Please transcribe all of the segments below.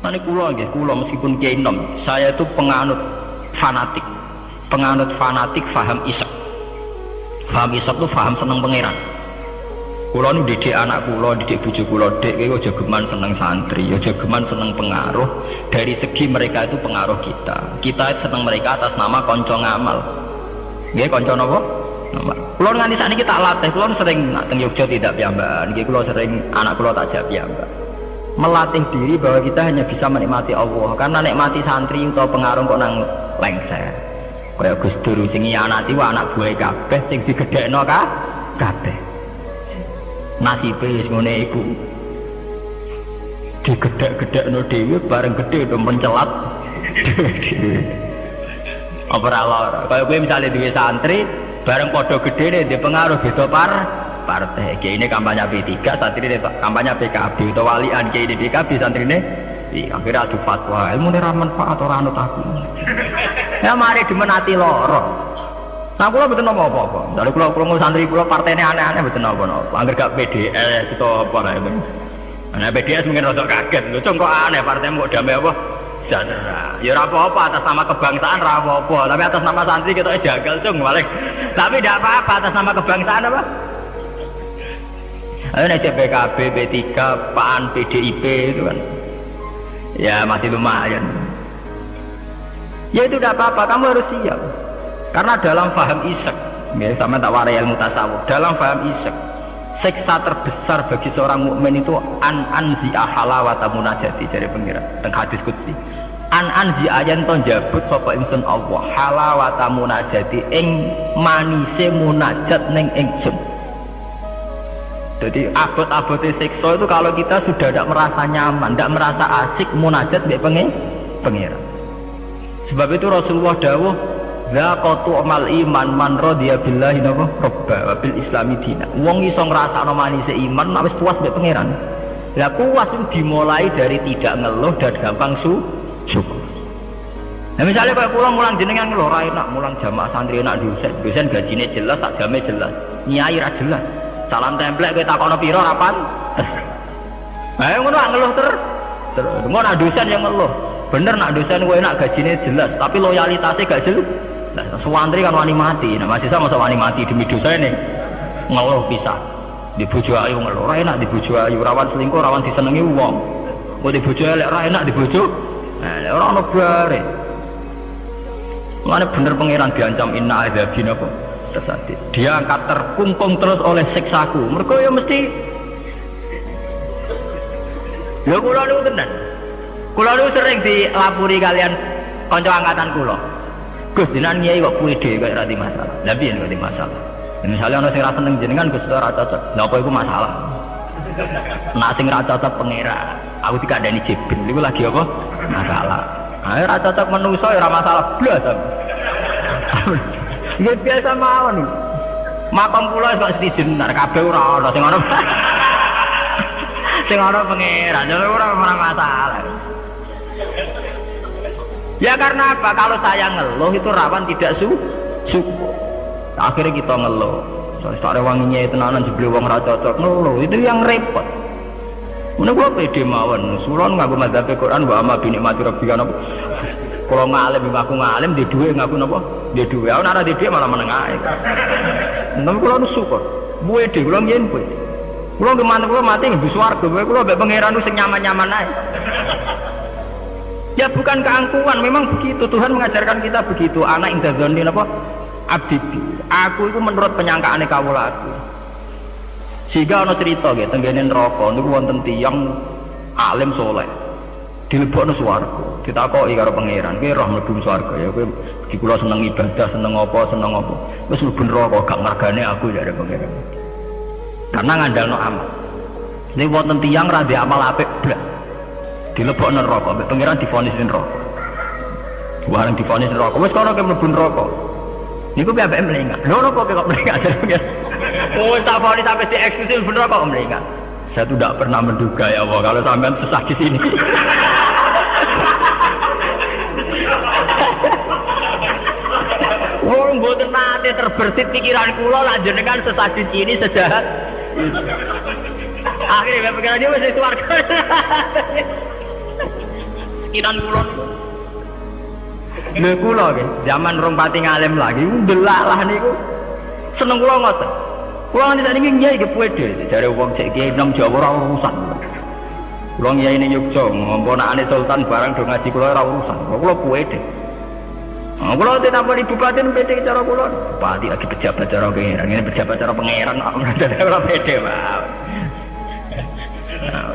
Nanti kulo meskipun kiai nom, saya itu penganut fanatik, faham isek. Faham isek itu faham seneng pangeran. Kulo nu didik anak kulo, didik bojo kulo, dek kowe aja geman seneng santri, aja geman seneng pengaruh. Dari segi mereka itu pengaruh kita. Kita seneng mereka atas nama konco ngamal. Nggih konco napa? Ngamal. Kulo nganti sakniki tak latih, kulo sering nak teng Yogya tidak piyambak. Nggih kulo sering anak kulo tak jak piyambak. Melatih diri bahwa kita hanya bisa menikmati Allah, karena nikmati santri atau pengaruh kok nang lengser. Kaya Gus Dur sing nyianati wa anak buah kabeh sing digedhekno kabeh. Nasibe wis ngene iku. Digedhek-gedhekno dhewe bareng gedhe do mencelat dhewe. Apa ora lara? Kaya kowe misale duwe santri bareng padha gedhene di pengaruh beda partai. Kiai ini kampanye P3, santri ini kampanye PKB atau walian kiai ini PKB, santri ini akhirnya adu fatwa ilmu ini ramen manfaat orang anut aku ya mari dimenati loro. Nah kalau betul apa-apa dari kalau santri kalau partainya aneh-aneh betul apa-apa anggar gak PDS atau apa lah nah PDS mungkin rada kaget lu kok aneh partai mau damai apa sejahtera ya apa-apa atas nama kebangsaan apa-apa tapi atas nama santri kita jagal balik tapi tidak apa-apa atas nama kebangsaan apa. Ayo aja PKB, P3, PAN, PDIP itu kan ya masih lumayan ya itu tidak apa-apa, kamu harus siap karena dalam faham isek ya, sama tak warai ilmu tasawuf dalam faham isek siksa terbesar bagi seorang mukmin itu anzi'a halawata munajati dari pengira teng hadis qudsi anzi'a yen to njabut sapa ingsun Allah halawata munajati ing manise munajat ning ingsun. Jadi abot-abotnya siksa itu kalau kita sudah tidak merasa nyaman, tidak merasa asik munajat mbek pengiran. Sebab itu Rasulullah dawuh, "Dzaqatu amal iman man radiya billahi robba wa bil islami dina." Wong iso ngrasakno manise iman nek wis puas mbek pengiran. Lah puas itu dimulai dari tidak ngeluh dan gampang syukur. Nah misalnya kayak kula mulang jenengan ngeluh ra enak, mulang jamaah santri enak dosen gajine jelas, sak jame jelas, nyai ra jelas. Salam templek kita takono piro rapan terus ayo ngono ngeluh terus ngono nak dosen yang ngeluh bener nak dosen kowe enak gajine jelas tapi loyalitasnya gak jelas nah suwantri kan wani mati nah mahasiswa masa wani mati demi dosa ini ngeluh pisah di bojo ayu ngeluh ra enak di bojo ayu rawan selingkuh rawan disenengi wong kok di bojo elek ra enak di bojo nah ora ono bare mana bener pangeran diancam inna adzabin apa tersati. Dia angkat terkungkung terus oleh siksaku. Mereka ya mesti ya kula niku tenan. Kula niku sering dilapuri kalian kanca angkatan kula. Gus jenengan nyai kok pede kok ora di masalah. Lah piye kok di masalah? Misalnya ana sing ra seneng jenengan Gus ora cocok. Lah apa iku masalah? Nak sing ra cocok pangeran. Aku dikandani Jibril niku lagi apa? Masalah. Ayo ra cocok manusa ya ora masalah blas. Ya biasa mawon. Makom kula kok setijenar kabeh ora ana sing ana. Sing ana pangeran, ora masalah. Ya karena apa? Kalau saya ngeluh itu rawan tidak syukur. Akhirnya kita ngeluh. Soale wanginya tenanan jebule wong ora cocok ngeluh. Itu yang repot. Mun gua pede mawon, sulon nganggo madzhab Quran wa amma bi nikmati rabbika napa. Kalau ngalim, aku ngalim, dia duit ngaku napa? Dia duit, aku nara dia malah menengah. Tapi kalau nu syukur, buat dia, kalau nyen buat, kalau kemana kalau mati nggak bisa warga, kalau be pangeran nu senyaman-nyaman aja. Ya bukan keangkuhan, memang begitu Tuhan mengajarkan kita begitu. Anak indah zonin apa? Abdi, aku itu menurut penyangkaane kawula aku. Sehingga ono cerita gitu, tenggenen rokok, niku wonten tiyang alim soleh. Dilebokno swarga ditakoki karo pangeran kowe roh mlebu swarga ya kowe iki kula seneng ibadah seneng apa wis mlebu neraka gak ngergane aku ya pangeran karena ngandalno amal nek wonten tiyang ra ndek amal apik blas dilebokno neraka mek pangeran divonis neraka bareng divonis neraka wis kono kowe mlebu neraka niku piye ambek mlengak lho napa kok mlengak jare pangeran wis tak vonis sampai di eksklusif neraka kok mlengak. Saya tuh tidak pernah menduga ya Allah kalau sampean sesat di sini. Wong mboten nate terbersit pikiran kula lak jenengan sesadis ini sejahat. Akhirnya pikiran dia wis swarga. Pikiran kula niku. Lha kula nggih, zaman rong pati ngalim lagi ndelalah niku. Seneng kula ngoten. Kula nganti sakniki nggih nggih pede, jare wong cek kiai nang Jawa ora urusan. Kula kiai ning Yogya, ngomponakane sultan barang do ngaji kula ora urusan. Kula pede. Kula ditampani bupati pede cara kula. Bupati lagi pejabat cara pangeran, ngene pejabat cara pangeran ora pede, Pak.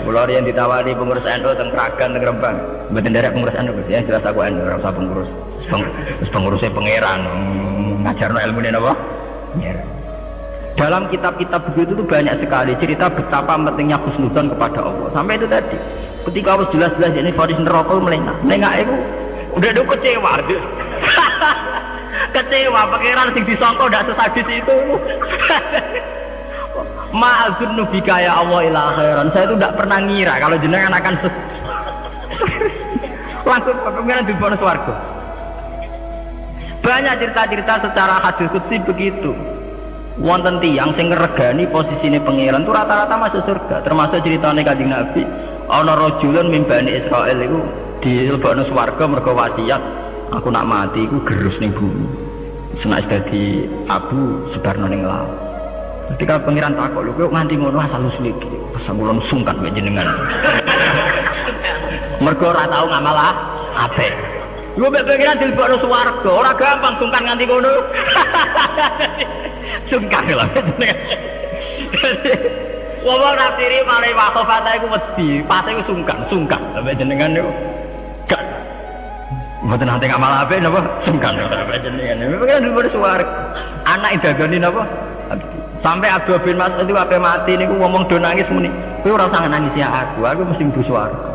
Kula riyen ditawari pengurus NU teng Kragan teng Rembang. Mboten nderek pengurus NU, ya jelas aku NU ora usah pengurus. Wis pengurusé pangeran ngajarno ilmune napa? Pangeran. Dalam kitab-kitab begitu tuh banyak sekali cerita betapa pentingnya husnudzon kepada Allah. Sampai itu tadi, ketika harus jelas-jelas ini vonis neraka melengak itu udah kecewa. Kecewa pangeran sing disangka ndak sesadis itu. Ma'adzunnu bika ya Allah ila khairan. Saya itu tidak pernah ngira kalau jenengan akan langsung pangeran di vonis warga. Banyak cerita-cerita secara hadis qudsi begitu. Wonten tiyang sing ngregani posisine pangeran itu rata-rata masuk surga. Termasuk ceritane Kanjeng Nabi, ana rajulun min Bani Israil iku dilebokno swarga mergo wasiat, aku nak mati iku gerus ning bumi. Senak dadi abu sebarno ning laut. Ketika pangeran takok lho kok nganti ngono asal usul iki. Pesangulon sungkan mek jenengan. Mergo ora tau ngamal apik. Lho mek pangeran dilebokno swarga, ora gampang sungkan nganti ngono. Sungkan lho jenengan. Wong nafsiri male wakofata iku wedi, pas iku sungkan mek jenengan niku. Gak. Mboten nate ngamal apik napa? Sungkan mek jenengan. Pangeran dilebokno swarga. Anak idagani napa? Sampai Abdul bin Mas'ud itu ape mati niku ngomong do nangis muni, kowe ora usah nangis ya aku mesti mlebu swarga.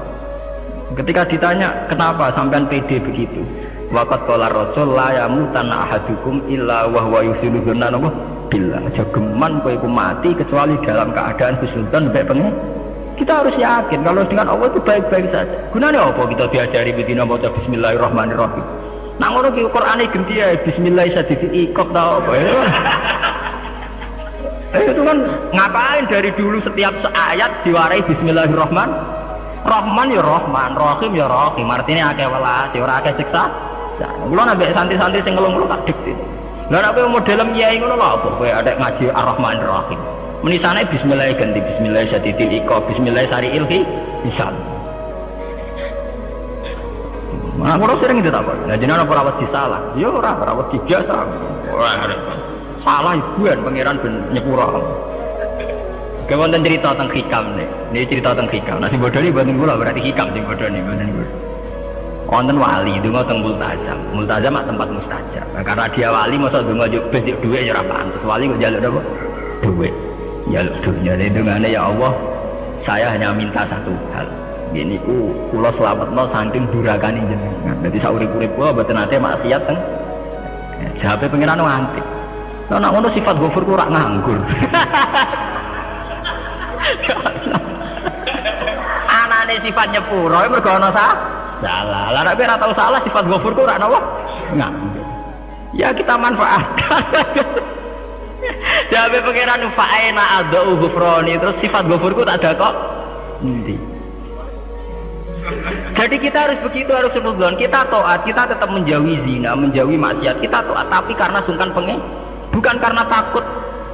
Ketika ditanya kenapa sampean pede begitu, waqat qala rasul la yamutanna ahadukum illa wa huwa yusilu dzanna billah. Aja geman kowe iku mati kecuali dalam keadaan husnudzon mbek pengen. Kita harus yakin kalau dengan Allah itu baik-baik saja. Gunanya apa kita diajari bidina maca bismillahirrahmanirrahim. Nak ngono ki Qur'ane genti ya bismillah sadidi ikop ta apa ya. Itu kan ngapain dari dulu setiap ayat diwarai bismillahirrahmanirrahim. Rahman ya Rahman, Rahim ya Rahim. Artinya akeh welas, ora akeh siksa. Kula nambah santri-santri sing ngelung kula tak dikte. Lah nek kowe model kiai ngono lho apa kowe adek ngaji Ar-Rahman Ar-Rahim. Menisane bismillah ganti bismillah sadidil iqa, bismillah sariil hisan. Nah, kula sering ditakon. Lah jenengan apa rawat disalah? Ya ora wedi biasa. Ora salah ibuan pangeran ben nyepuro. Wonten cerita tentang hikam nih. Ini cerita tentang hikam. Nah, sing bodho iki mboten kula berarti hikam sing bodho niku mboten kula. Wonten wali donga teng multazam. Multazam tempat mustajab. Nah, karena dia wali mosok donga yo bes dhuwit ya ora pantes. Wali kok njaluk napa? Dhuwit. Njaluk dunya. Dungane ya Allah, saya hanya minta satu hal. Gini ku kula slametno saking durakane jenengan. Dadi saurip-urip kula mboten nate maksiat teng. Jawabe pengiran nganti. Lah nek ngono sifat ghafur ku ora nganggur. Anane sifat nyepuro mergo ana salah. Lah nek ora tau salah sifat ghafur ku ora napa? Nganggur. Ya kita manfaatkan. Jawabe pangeran fa'ina adzau ghufrani terus sifat ghafur ku tak ada kok. Endi? Jadi kita harus begitu, harus husnudzon. Kita taat, kita tetap menjauhi zina, menjauhi maksiat. Kita taat tapi karena sungkan bukan karena takut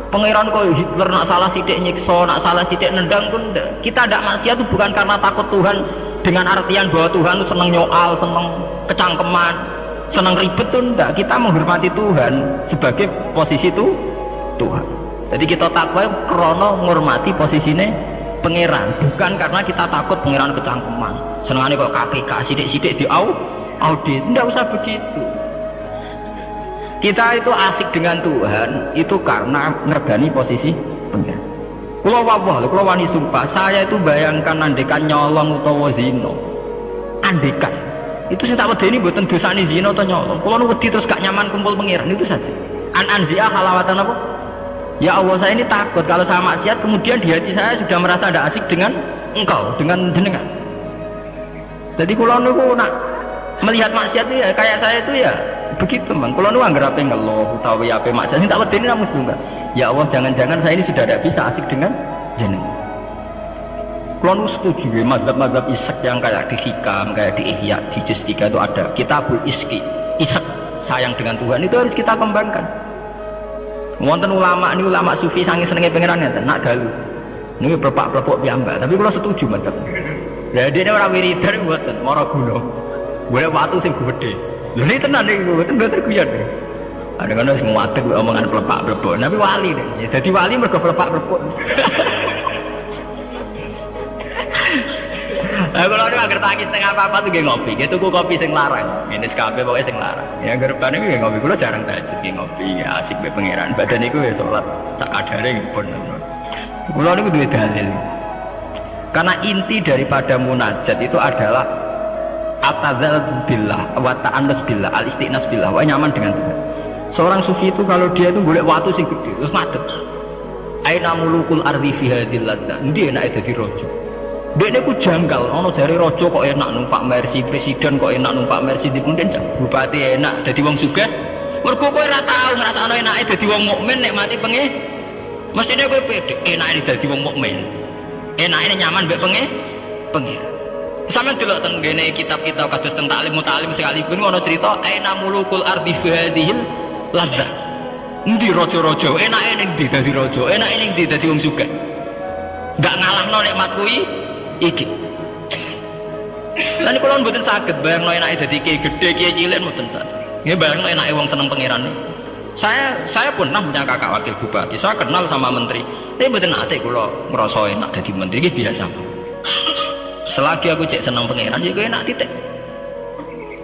pangeran kok Hitler nak salah sidik nyiksa, nak salah sidik nendang pun enggak. Kita tidak maksiat itu bukan karena takut Tuhan dengan artian bahwa Tuhan itu senang nyoal, senang kecangkeman, senang ribet tuh enggak. Kita menghormati Tuhan sebagai posisi itu Tuhan. Jadi kita takwa krono menghormati posisinya pangeran, bukan karena kita takut pangeran kecangkeman. Senengane kok KPK sidik-sidik di audit, enggak usah begitu. Kita itu asik dengan Tuhan itu karena ngergani posisi pangeran. Kula wani sumpah, saya itu bayangkan andekan nyolong utawa zina. Andekan. Itu sing tak wedeni mboten dosane zina atau nyolong. Kula nu wedi terus gak nyaman kumpul pangeran itu saja. Anzia halawatan apa? Ya Allah, saya ini takut kalau saya maksiat kemudian di hati saya sudah merasa tidak asik dengan engkau, dengan jenengan. Jadi kula niku nak melihat maksiat itu ya kayak saya itu ya begitu Bang. Kula nu anggere ape ngeluh utawi ape maksiat sing tak wedeni namun setunggal. Ya Allah, jangan-jangan saya ini sudah tidak bisa asik dengan jenengan. Kalau setuju ya, mazhab-mazhab isek yang kayak di Hikam, kayak di Ihya, di Juz 3 itu ada Kitabul Iski, isek sayang dengan Tuhan itu harus kita kembangkan. Wonten ulama ini ulama sufi sange senenge pangeran ngeten, nak galu. Ini berpak-plepok piyambak, tapi kalau setuju mazhab. Lah dene ora wiridan mboten, mara guna. Golek watu sing gedhe. Lha ini tenan iki mboten guyon. Ada kan wis nguatek omongan pelepak-plepok, tapi wali deh. Ya dadi wali mergo pelepak-plepok. Aku kalau agar tangis tengah apa tuh gak ngopi, gitu tuku kopi sing larang, ini SKP pokoknya sing larang. Ya gerban ini gak ngopi, gue jarang tahajud gak ngopi, ya asik be pangeran. Badan itu ya sholat, tak kadare pun. Kulo niku duwe dalil. Karena inti daripada munajat itu adalah atadzal billah, wa ta'annus billah, al-istiqnas billah, wa nyaman dengan Tuhan. Seorang sufi itu kalau dia itu golek watu sing gede, terus ngadeg. Aina mulukul ardi fi hadil ladza. Ndi enake dadi raja. Dekne ku janggal, ono jare raja kok enak numpak Mercy, presiden kok enak numpak Mercy, dipundhen bupati enak dadi wong sugih. Mergo kowe ora tau ngrasakno enake dadi wong mukmin nek mati penge. Mestine kowe pede enake dadi wong mukmin. Enake nyaman mbek penge. Sampe delok teng ngene kitab-kitab kados teng taklim mutalim sekalipun ono cerita aina mulukul ardi fi hadhil ladza. Endi raja-raja enake ning ndi dadi raja, enake ning ndi dadi wong sugih. Enggak ngalahno nikmat kuwi iki. Lan kula mboten saged bayangno enake dadi kiai gedhe, kiai cilik mboten saged. Nggih bayangno enake wong seneng pangeran. Saya pun pernah punya kakak wakil bupati, saya kenal sama menteri. Tapi mboten nate kula ngrasa enak dadi menteri iki biasa. Selagi aku cek seneng pangeran ya enak titik.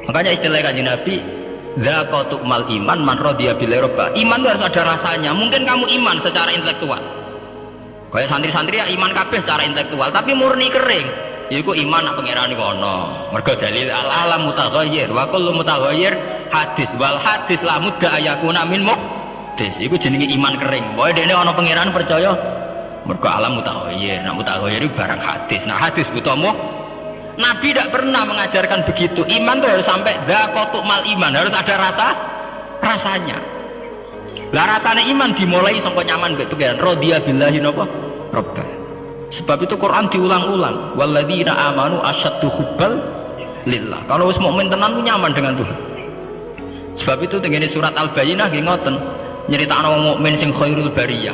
Makanya istilah Kanjeng Nabi zaqatu mal iman man radiya billahi robba. Iman itu harus ada rasanya. Mungkin kamu iman secara intelektual. Kayak santri-santri ya iman kabeh secara intelektual, tapi murni kering. Yaiku iman nak pangeran iku ana. Mergo dalil al-alam mutaghayyir wa kullu mutaghayyir hadis wal hadis la mudda ayakuna min muhdis. Iku jenenge iman kering. Pokoke dekne ana pangeran percaya mergo alam mutaghayyir. Nah mutaghayyir itu barang hadis. Nah hadis butuh Nabi tidak pernah mengajarkan begitu. Iman itu harus sampai dzaqatu mal iman, harus ada rasanya. Lah rasanya iman dimulai sampai nyaman mbek pangeran radhiya billahi napa robba. Sebab itu Quran diulang-ulang, walladzina amanu asyaddu hubbal lillah. Kalau wis mukmin tenan nyaman dengan Tuhan. Sebab itu tengene surat Al-Bayyinah nggih ngoten, nyeritakno wong mukmin sing khairul bariyah.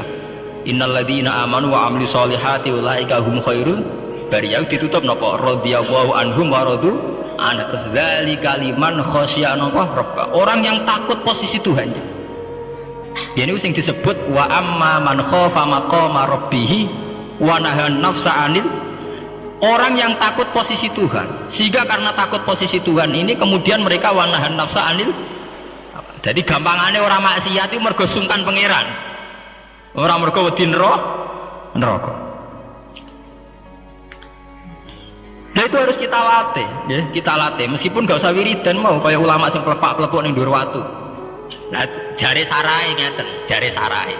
Innalladzina amanu wa amilus solihati ulaika hum khairul bariyah. Ditutup napa radhiyallahu anhum wa radu an. Terus dzalika liman khasyya napa rabba. Orang yang takut posisi Tuhannya. Ini sing disebut wa amma man khafa maqama rabbih wa nahan nafsa anil. Orang yang takut posisi Tuhan, sehingga karena takut posisi Tuhan ini kemudian mereka wa nahan nafsa anil. Jadi gampangane orang maksiat itu mergo sungkan pangeran. Orang mergo wedi neraka. Nah itu harus kita latih, ya, kita latih. Meskipun gak usah wiridan mau kayak ulama sing pelepak-pelepok ning dhuwur watu. Nah, jare sarai ngeten, jare sarai.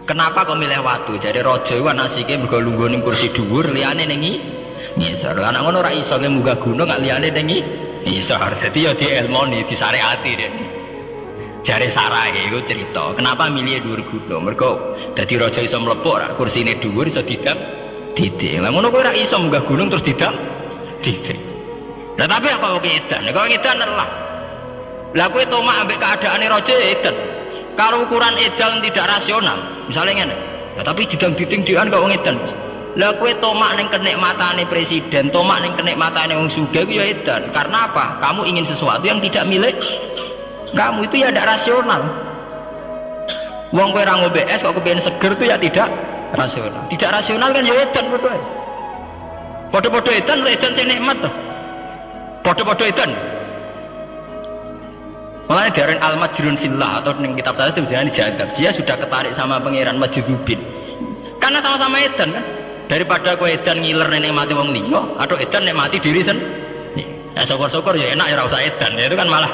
Kenapa kok milih watu? Jare raja iku anasike mergo lungguh ning kursi dhuwur, liyane ning ngisor. Anak ngono ora iso munggah gunung gak liyane ning ngisor. Dadi ya dielmoni, disyariati dene. Jare sarai iku cerita. Kenapa milih dhuwur gunung? Mergo dadi raja iso mlepuk ra kursine dhuwur iso didam didik. Lah ngono kowe ora iso munggah gunung terus didam didik. Lah tapi kok edan lah. Lah kowe tomak ambek keadaane raja edan. Kalau ukuran edan tidak rasional, misalnya ngene. Ya tapi didang diting-dikan kok wong edan. Lah kowe tomak ning kenikmatane presiden, tomak ning kenikmatane wong sugih ku ya edan. Karena apa? Kamu ingin sesuatu yang tidak milik kamu, itu ya tidak rasional. Wong kowe ora ngombe es kok kepengin seger itu ya tidak rasional. Tidak rasional kan ya edan padha. Padha-padha edan sing nikmat to. Padha-padha edan. Makanya dari al-majrun fillah atau ning kitab saya itu jangan dijadab. Dia sudah ketarik sama pangeran majdzubin. Karena sama-sama edan kan. Daripada kowe edan ngiler nek mati wong liya atau edan nek mati diri sendiri. Ya syukur-syukur ya enak ya ora usah edan. Ya, itu kan malah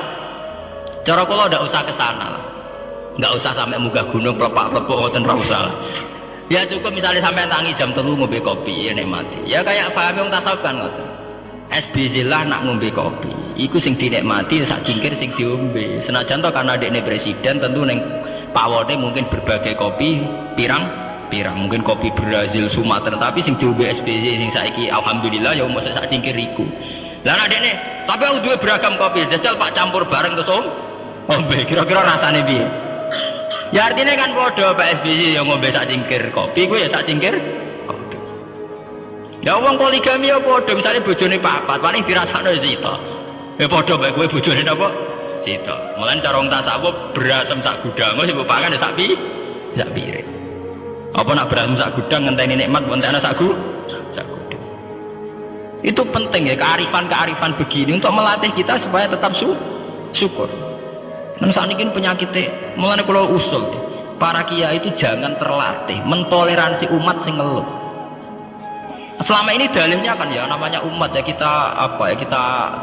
cara kula ndak usah ke sana lah. Ndak usah sampai munggah gunung plepak-plepok ngoten ora usah. Ya cukup misalnya sampai tangi jam 3 ngombe kopi ya nek mati. Ya kayak paham wong tasawuf kan ngoten. SBZ lah nak ngombe kopi. Iku sing dinikmati sak cingkir sing diombe. Senajan to karena dekne presiden tentu ning pawone mungkin berbagai kopi pirang pirang mungkin kopi Brazil Sumatera tapi sing diombe SBY sing saiki alhamdulillah ya mosok sak cingkir iku. Lah adekne tapi aku duwe beragam kopi jajal Pak campur bareng terus ombe kira-kira rasane piye? Ya artinya kan podo Pak SBY yang ngombe sak cingkir kopi ku ya sak cingkir kopi. Ya wong poligami ya podo misalnya bojone papat paling dirasakno sita. Ya podo bae kowe bojone napa? Sita. Mulane cara wong tasawuf berasem sak gudang sing mbok pangan sak piring. Apa nak berasem sak gudang ngenteni nikmat mbok entekno sak gudang. Itu penting ya kearifan begini untuk melatih kita supaya tetap syukur. Dan saat ini penyakitnya mulai kalau usul para kiai itu jangan terlatih mentoleransi umat sing ngeluh. Selama ini dalilnya kan ya namanya umat ya kita apa ya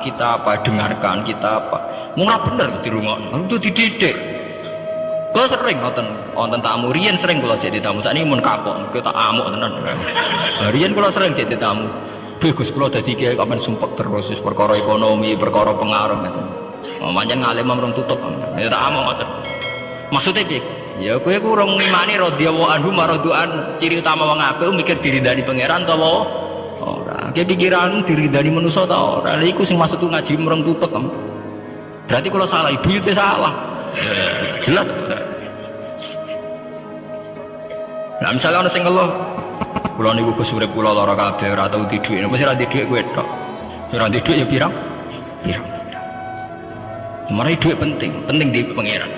kita apa dengarkan kita apa murah bener di rumah itu dididik. Kalau sering nonton tamu rian sering kalau jadi tamu saat ini mun kapok kita amuk tenan. Rian kalau sering jadi tamu bagus kalau jadi kiai kapan sumpek terus perkara ekonomi perkara pengaruh gitu. Manjan ngalim merung tutup ya tak amuk ngoten. Maksudnya piye? Ya kowe ku urung ngimani radhiyallahu anhu maradhuan ciri utama wong apik mikir diridani pangeran ta ora. Ki pikiran diridani manusa ta ora. Lha iku sing maksud ngaji merung tutup. Berarti kalau salah ibu itu salah. Jelas. Nah misalnya ana sing ngeluh kula niku Gus urip kula lara kabeh ora tau di dhuwit. Mesti ra di dhuwit kowe tok. Ora di dhuwit ya pirang. Sebenarnya duit penting di pangeran.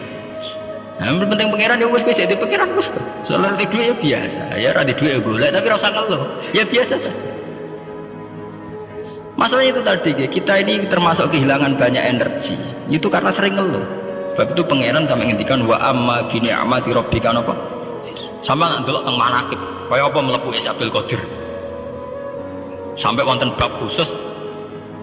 Nah, penting pangeran ya wis jadi pangeran wis. Soalnya di duit ya biasa. Ya ra di duit ya golek tapi ra usah ngeluh. Ya biasa saja. Masalahnya itu tadi kita ini termasuk kehilangan banyak energi. Itu karena sering ngeluh. Sebab itu pangeran sampai ngendikan wa amma bi ni'mati rabbika napa? Sampai nak delok teng manakib. Kaya apa mlebu Abdul Qadir. Sampai wonten bab khusus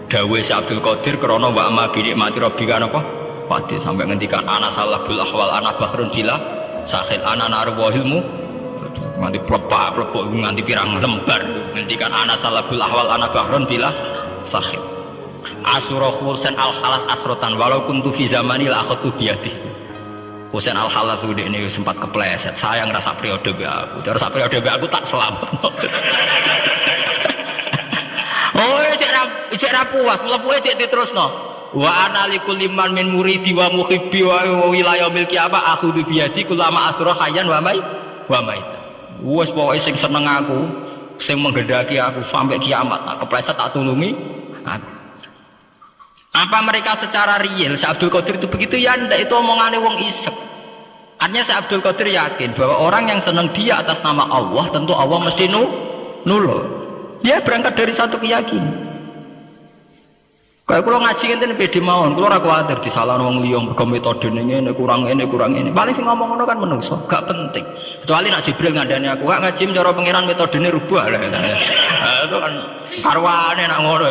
dawuh Abdul Qadir krana wa amma bi nikmati rabbika napa pati sampai ngendikan ana salahul ahwal ana bahrun bila sahil ana narwahilmu nganti plepok nganti pirang lembar ngendikan ana salahul ahwal ana bahrun bila sahil asura Husain al khalas asrotan walau kuntu fi zamanil akhatu biadi Husain al khalas udah ini sempat kepleset saya ngerasa periode aku terus periode aku tak selamat. Oh, cek ra puas, mlebu cek diterusno. Wa ana likul liman min muridi wa muhibbi wa wilayah milki apa aku biyadi kulama asra hayyan wa maita. Wes pokoke sing seneng aku, sing menggendaki aku sampai kiamat, tak kepleset tak tulungi aku. Apa mereka secara real Syekh Abdul Qadir itu begitu ya ndak itu omongane wong isek. Artinya Syekh Abdul Qadir yakin bahwa orang yang senang dia atas nama Allah tentu Allah mesti nulung. Dia berangkat dari satu keyakinan. Kayak kalau ngaji enten pede mawon, kalau ora kuwatir disalahno wong liya mergo metode ngene kurang ini. Paling sing ngomong ngono kan menungso, gak penting. Kecuali nak Jibril ngandani aku, gak ngaji cara pangeran metodene rubah lah katanya. Itu kan karwane nak ngono.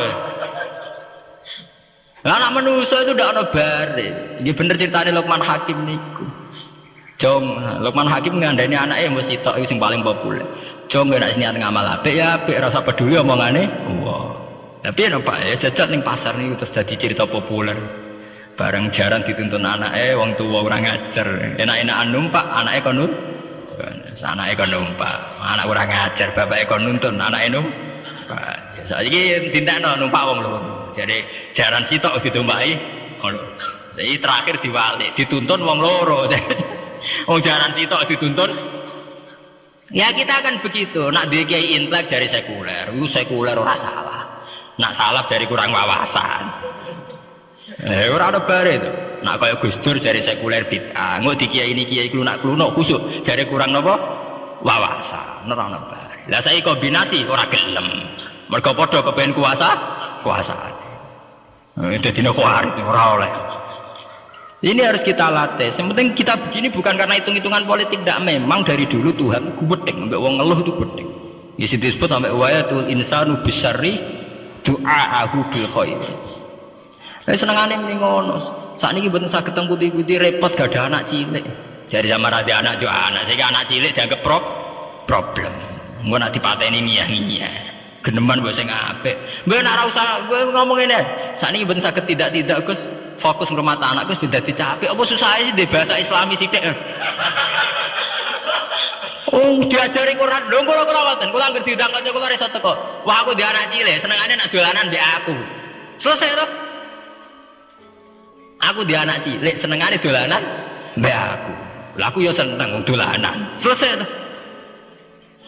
Lah nak menungso itu ndak ono bare. Iki bener ceritane Luqman Hakim niku. Luqman Hakim ngandani anake mesti sitok sing paling populer. Jong nek niat ngamal apik ya apik rasa peduli omongane wah. Tapi ya Pak ya jajat ning pasar niku terus dadi cerita populer. Bareng jaran dituntun anake wong tuwa ora ngajar. Enak-enakan numpak anake kon anake kon numpak. Anak ora ngajar bapake kon nuntun anake numpak. Ya saiki dintekno numpak wong lho. Jadi jaran sitok ditumpaki ngono. Jadi terakhir diwalik dituntun wong loro. Wong jaran sitok dituntun. Ya kita akan begitu, nak duwe kiai intelek dari sekuler, itu sekuler ora salah. Nak salah dari kurang wawasan. Ora ada bare itu. Nak kaya Gus Dur dari sekuler bid'ah, nggo di kiai ini kiai klunak-klunuk khusuk dari kurang napa? Wawasan. Ora ana bare. Lah saiki kombinasi ora gelem. Mergo padha kepengin kuasaan. Dadine khawarit ora oleh. Ini harus kita latih. Yang penting kita begini bukan karena hitung-hitungan politik, tidak. Memang dari dulu Tuhan gubedeng, sampai wong ngeluh itu gubedeng. Ya disebut sampai wayatul insanu bisyarri du'aahu bil khair. Senengane muni ngono. Sakniki mboten saged teng putih-putih repot gak ada anak cilik. Jadi sama ada anak jo anak, sehingga anak cilik dianggap problem. Engko nek dipateni ngiyah-ngiyah. Geneman mbok sing apik. Mbok nek ora usah kowe ngomong ngene. Sakniki ben saged tidak Gus fokus ngrumata anak Gus ben dadi capek. Apa susahe sih di bahasa Islami sithik. Diajari Quran, lho kula wonten, kula anggere diundang kanca kula iso teko. Wah aku di anak cilik, senengane nak dolanan mbek aku. Selesai to? Aku di anak cilik, senengane dolanan mbek aku. Lah aku ya seneng dolanan. Selesai to?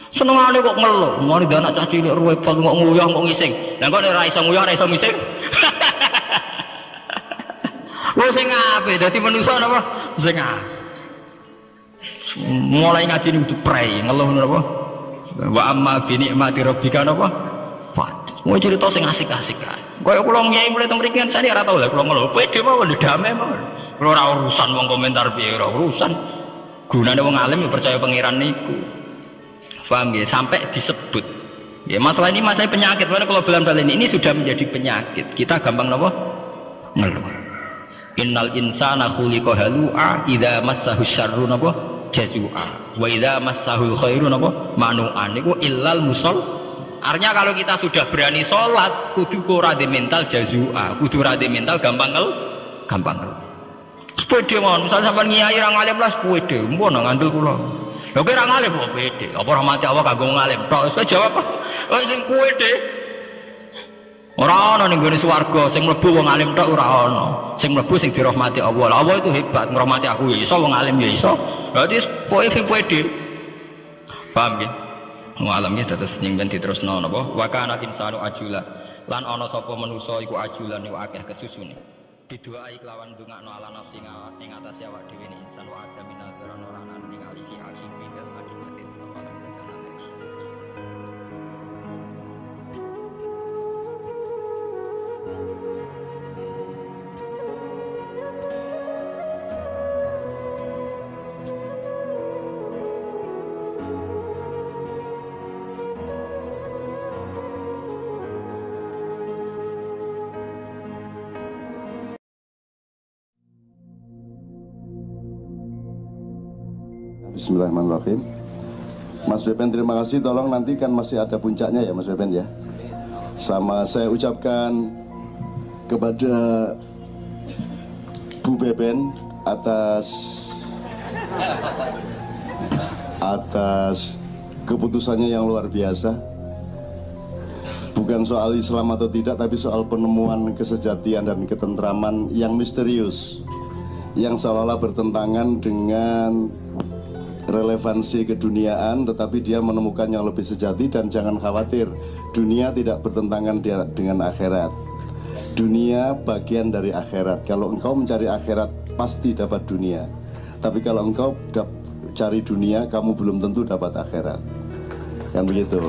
Senengane kok ngeluh, mau di anak cah cilik repot kok nguyah kok ngising. Lah kok ora iso nguyah, ora iso ngising. Wong sing apik dadi manusa napa? Sing mulai ngaji ini untuk pray ngeluh napa wa amma bi nikmati rabbika napa mau cerita sing asik-asik kan kaya kula nyai mulai teng mriki kan saya ora tau lah kula ngeluh pede mawon damai mawon kula ora urusan wong komentar piye ora urusan gunane wong alim ya percaya pangeran niku paham nggih sampai disebut ya masalah ini masalah penyakit mana kalau bulan-bulan ini sudah menjadi penyakit kita gampang napa ngeluh innal insana khuliqa halu'a idza massahu syarru napa jazua wa idza massahul khairu napa manu'an niku illal musol. Artinya kalau kita sudah berani sholat kudu ora de mental jazua, kudu ora de mental gampang sepede mawon misal sampean ngiyai ra ngalim lah sepede mpun ngandel kula lha kowe ra ngalim kok pede apa rahmati Allah kanggo ngalim tok wis jawab kok sing pede ora ana ning gone swarga sing mlebu wong alim tok ora ana sing mlebu sing dirahmati Allah. Allah itu hebat ngrahmati aku ya iso wong alim ya iso. Berarti pokoke pede. Paham nggih? Wong alim nggih terus ning ben diterusno napa? Wa kana insanu ajula. Lan ana sapa manusa iku ajulan niku akeh kesusune. Didoai kelawan ndongakno ala nafsi ing atase awak dhewe ni insan wa adamina ora ana ning alihi akhibi dalem adibate kelawan rencana. Bismillahirrahmanirrahim. Mas Beben terima kasih, tolong nanti kan masih ada puncaknya ya Mas Beben ya. Sama saya ucapkan kepada Bu Beben atas keputusannya yang luar biasa. Bukan soal Islam atau tidak, tapi soal penemuan kesejatian dan ketentraman yang misterius, yang seolah-olah bertentangan dengan relevansi keduniaan, tetapi dia menemukan yang lebih sejati. Dan jangan khawatir, dunia tidak bertentangan dengan akhirat. Dunia bagian dari akhirat. Kalau engkau mencari akhirat pasti dapat dunia, tapi kalau engkau cari dunia kamu belum tentu dapat akhirat, kan begitu.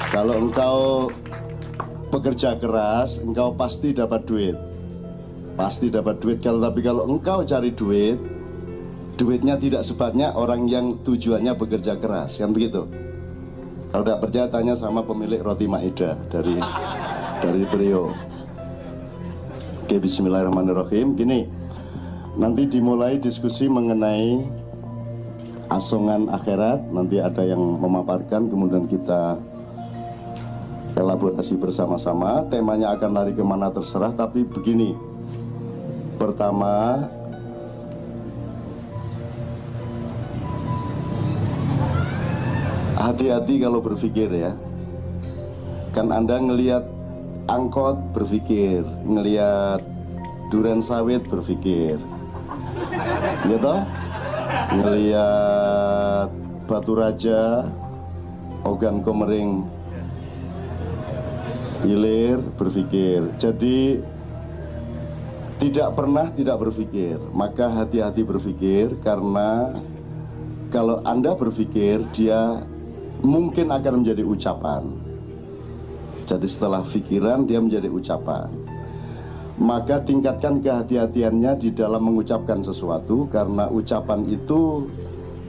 Kalau engkau bekerja keras engkau pasti dapat duit, tapi kalau engkau cari duit, duitnya tidak sebanyak orang yang tujuannya bekerja keras, kan begitu. Kalau tidak percaya tanya sama pemilik roti Maida dari beliau. Oke, bismillahirrahmanirrahim. Gini, nanti dimulai diskusi mengenai asongan akhirat. Nanti ada yang memaparkan, kemudian kita elaborasi bersama-sama. Temanya akan lari kemana terserah, tapi begini. Pertama, hati-hati kalau berpikir ya. Kan Anda ngelihat angkot berpikir, ngelihat duren sawit berpikir, gitu. Ngelihat Batu Raja, Ogan Komering Hilir berpikir. Jadi tidak pernah tidak berpikir. Maka hati-hati berpikir, karena kalau Anda berpikir dia mungkin akan menjadi ucapan. Jadi setelah pikiran dia menjadi ucapan. Maka tingkatkan kehati-hatiannya di dalam mengucapkan sesuatu, karena ucapan itu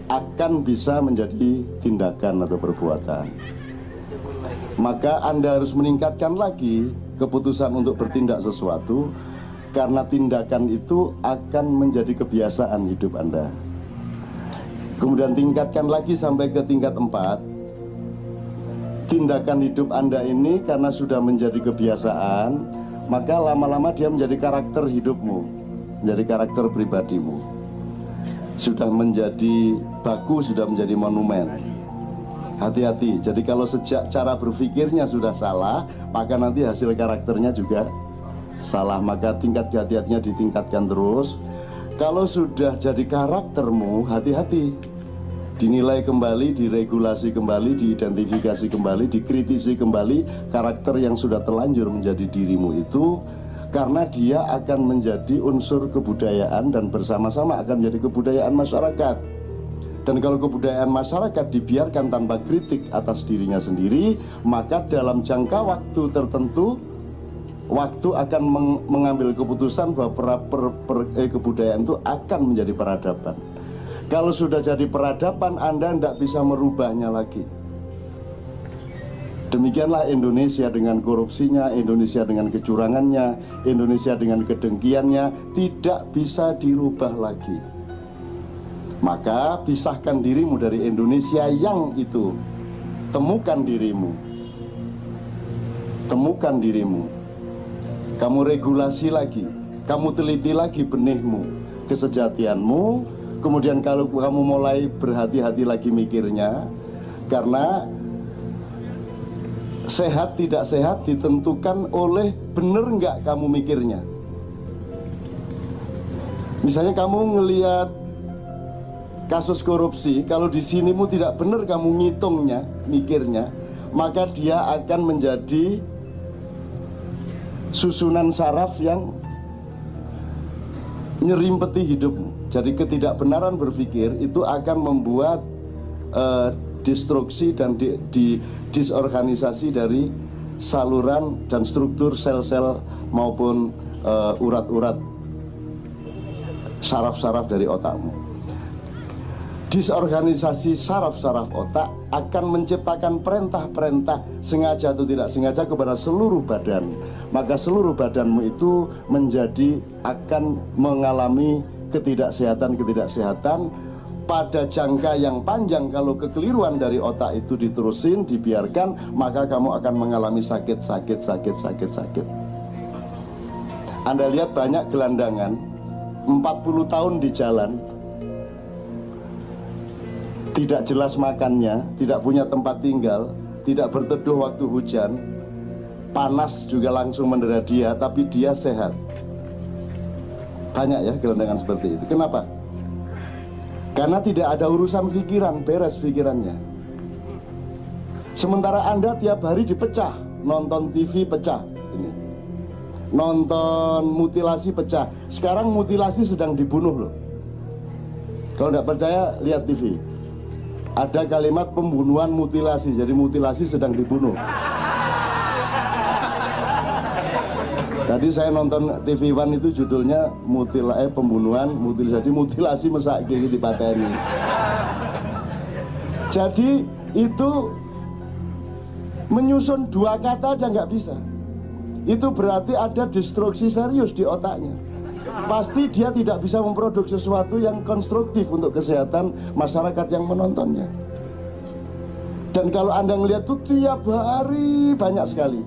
akan bisa menjadi tindakan atau perbuatan. Maka Anda harus meningkatkan lagi keputusan untuk bertindak sesuatu, karena tindakan itu akan menjadi kebiasaan hidup Anda. Kemudian tingkatkan lagi sampai ke tingkat 4. Tindakan hidup Anda ini karena sudah menjadi kebiasaan, maka lama-lama dia menjadi karakter hidupmu, menjadi karakter pribadimu. sudah menjadi baku, sudah menjadi monumen. Hati-hati. Jadi kalau sejak cara berpikirnya sudah salah, maka nanti hasil karakternya juga salah. Maka tingkat kehati-hatinya ditingkatkan terus. Kalau sudah jadi karaktermu, hati-hati. Dinilai kembali, diregulasi kembali, diidentifikasi kembali, dikritisi kembali karakter yang sudah terlanjur menjadi dirimu itu, karena dia akan menjadi unsur kebudayaan dan bersama-sama akan menjadi kebudayaan masyarakat. Dan kalau kebudayaan masyarakat dibiarkan tanpa kritik atas dirinya sendiri, maka dalam jangka waktu tertentu, waktu akan mengambil keputusan bahwa kebudayaan itu akan menjadi peradaban. Kalau sudah jadi peradaban, Anda tidak bisa merubahnya lagi. Demikianlah Indonesia dengan korupsinya, Indonesia dengan kecurangannya, Indonesia dengan kedengkiannya, tidak bisa dirubah lagi. Maka pisahkan dirimu dari Indonesia yang itu. Temukan dirimu. Temukan dirimu. Kamu regulasi lagi. Kamu teliti lagi benihmu, kesejatianmu. Kemudian kalau kamu mulai berhati-hati lagi mikirnya, karena sehat tidak sehat ditentukan oleh bener nggak kamu mikirnya. Misalnya kamu ngelihat kasus korupsi, kalau di sinimu tidak benar kamu ngitungnya, mikirnya, maka dia akan menjadi susunan saraf yang nyerimpeti hidupmu. Jadi ketidakbenaran berpikir itu akan membuat destruksi dan disorganisasi dari saluran dan struktur sel-sel maupun urat-urat saraf-saraf dari otakmu. Disorganisasi saraf-saraf otak akan menciptakan perintah-perintah sengaja atau tidak sengaja kepada seluruh badan. Maka seluruh badanmu itu menjadi akan mengalami ketidaksehatan pada jangka yang panjang. Kalau kekeliruan dari otak itu diterusin, dibiarkan, maka kamu akan mengalami sakit. Anda lihat banyak gelandangan 40 tahun di jalan, tidak jelas makannya, tidak punya tempat tinggal, tidak berteduh waktu hujan, panas juga langsung mendera dia, tapi dia sehat. Banyak ya gelandangan seperti itu. Kenapa? Karena tidak ada urusan pikiran, beres pikirannya. Sementara Anda tiap hari dipecah, nonton TV pecah, ini, nonton mutilasi pecah. Sekarang mutilasi sedang dibunuh loh. Kalau tidak percaya, lihat TV. Ada kalimat pembunuhan mutilasi, jadi mutilasi sedang dibunuh. Tadi saya nonton TV One itu judulnya pembunuhan mutilasi, mutilasi mesak gini dipateni. Jadi itu menyusun dua kata aja nggak bisa. Itu berarti ada destruksi serius di otaknya. Pasti dia tidak bisa memproduksi sesuatu yang konstruktif untuk kesehatan masyarakat yang menontonnya. Dan kalau Anda melihat itu tiap hari banyak sekali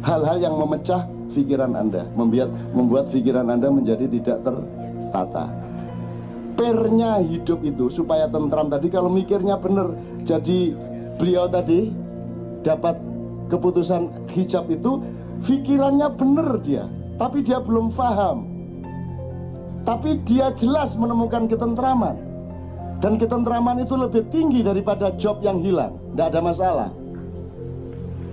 hal-hal yang memecah pikiran Anda, membuat pikiran Anda menjadi tidak tertata. Pernya hidup itu supaya tentram tadi, kalau mikirnya benar. Jadi beliau tadi dapat keputusan hijab itu, pikirannya benar dia, tapi dia belum paham. Tapi dia jelas menemukan ketentraman. Dan ketentraman itu lebih tinggi daripada job yang hilang. Tidak ada masalah.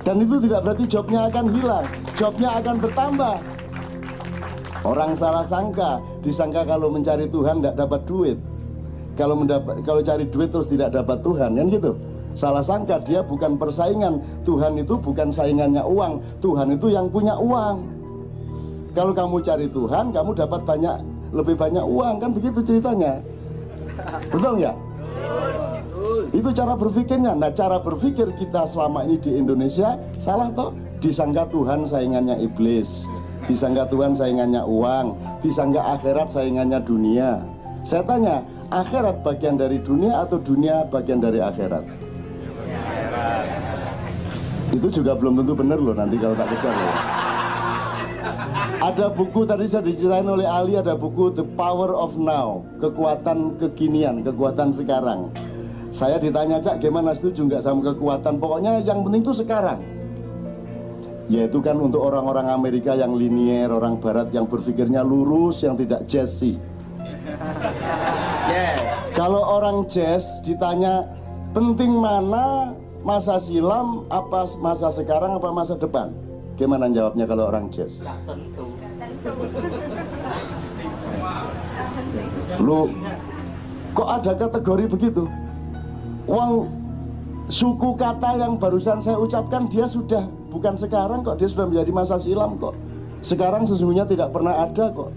Dan itu tidak berarti jobnya akan hilang. Jobnya akan bertambah. Orang salah sangka, disangka kalau mencari Tuhan tidak dapat duit. Kalau cari duit terus tidak dapat Tuhan, kan gitu. Salah sangka, dia bukan persaingan. Tuhan itu bukan saingannya uang. Tuhan itu yang punya uang. Kalau kamu cari Tuhan, kamu dapat lebih banyak uang, kan begitu ceritanya. Betul nggak? Itu cara berpikirnya. Nah, cara berpikir kita selama ini di Indonesia salah toh. Disangka Tuhan saingannya iblis, disangka Tuhan saingannya uang, disangka akhirat saingannya dunia. Saya tanya, akhirat bagian dari dunia atau dunia bagian dari akhirat? Itu juga belum tentu benar loh nanti kalau tak kejar loh. Ada buku tadi saya diceritain oleh Ali, ada buku The Power of Now, kekuatan kekinian, kekuatan sekarang. Saya ditanya, Cak, gimana, setuju nggak sama kekuatan? Pokoknya yang penting itu sekarang. Yaitu kan untuk orang-orang Amerika yang linier, orang Barat yang berpikirnya lurus, yang tidak jazzy. Kalau orang jazz ditanya penting mana, masa silam apa masa sekarang apa masa depan, gimana jawabnya kalau orang jazz? Lu kok ada kategori begitu? Uang suku kata yang barusan saya ucapkan dia sudah bukan sekarang kok, dia sudah menjadi masa silam kok. Sekarang sesungguhnya tidak pernah ada kok.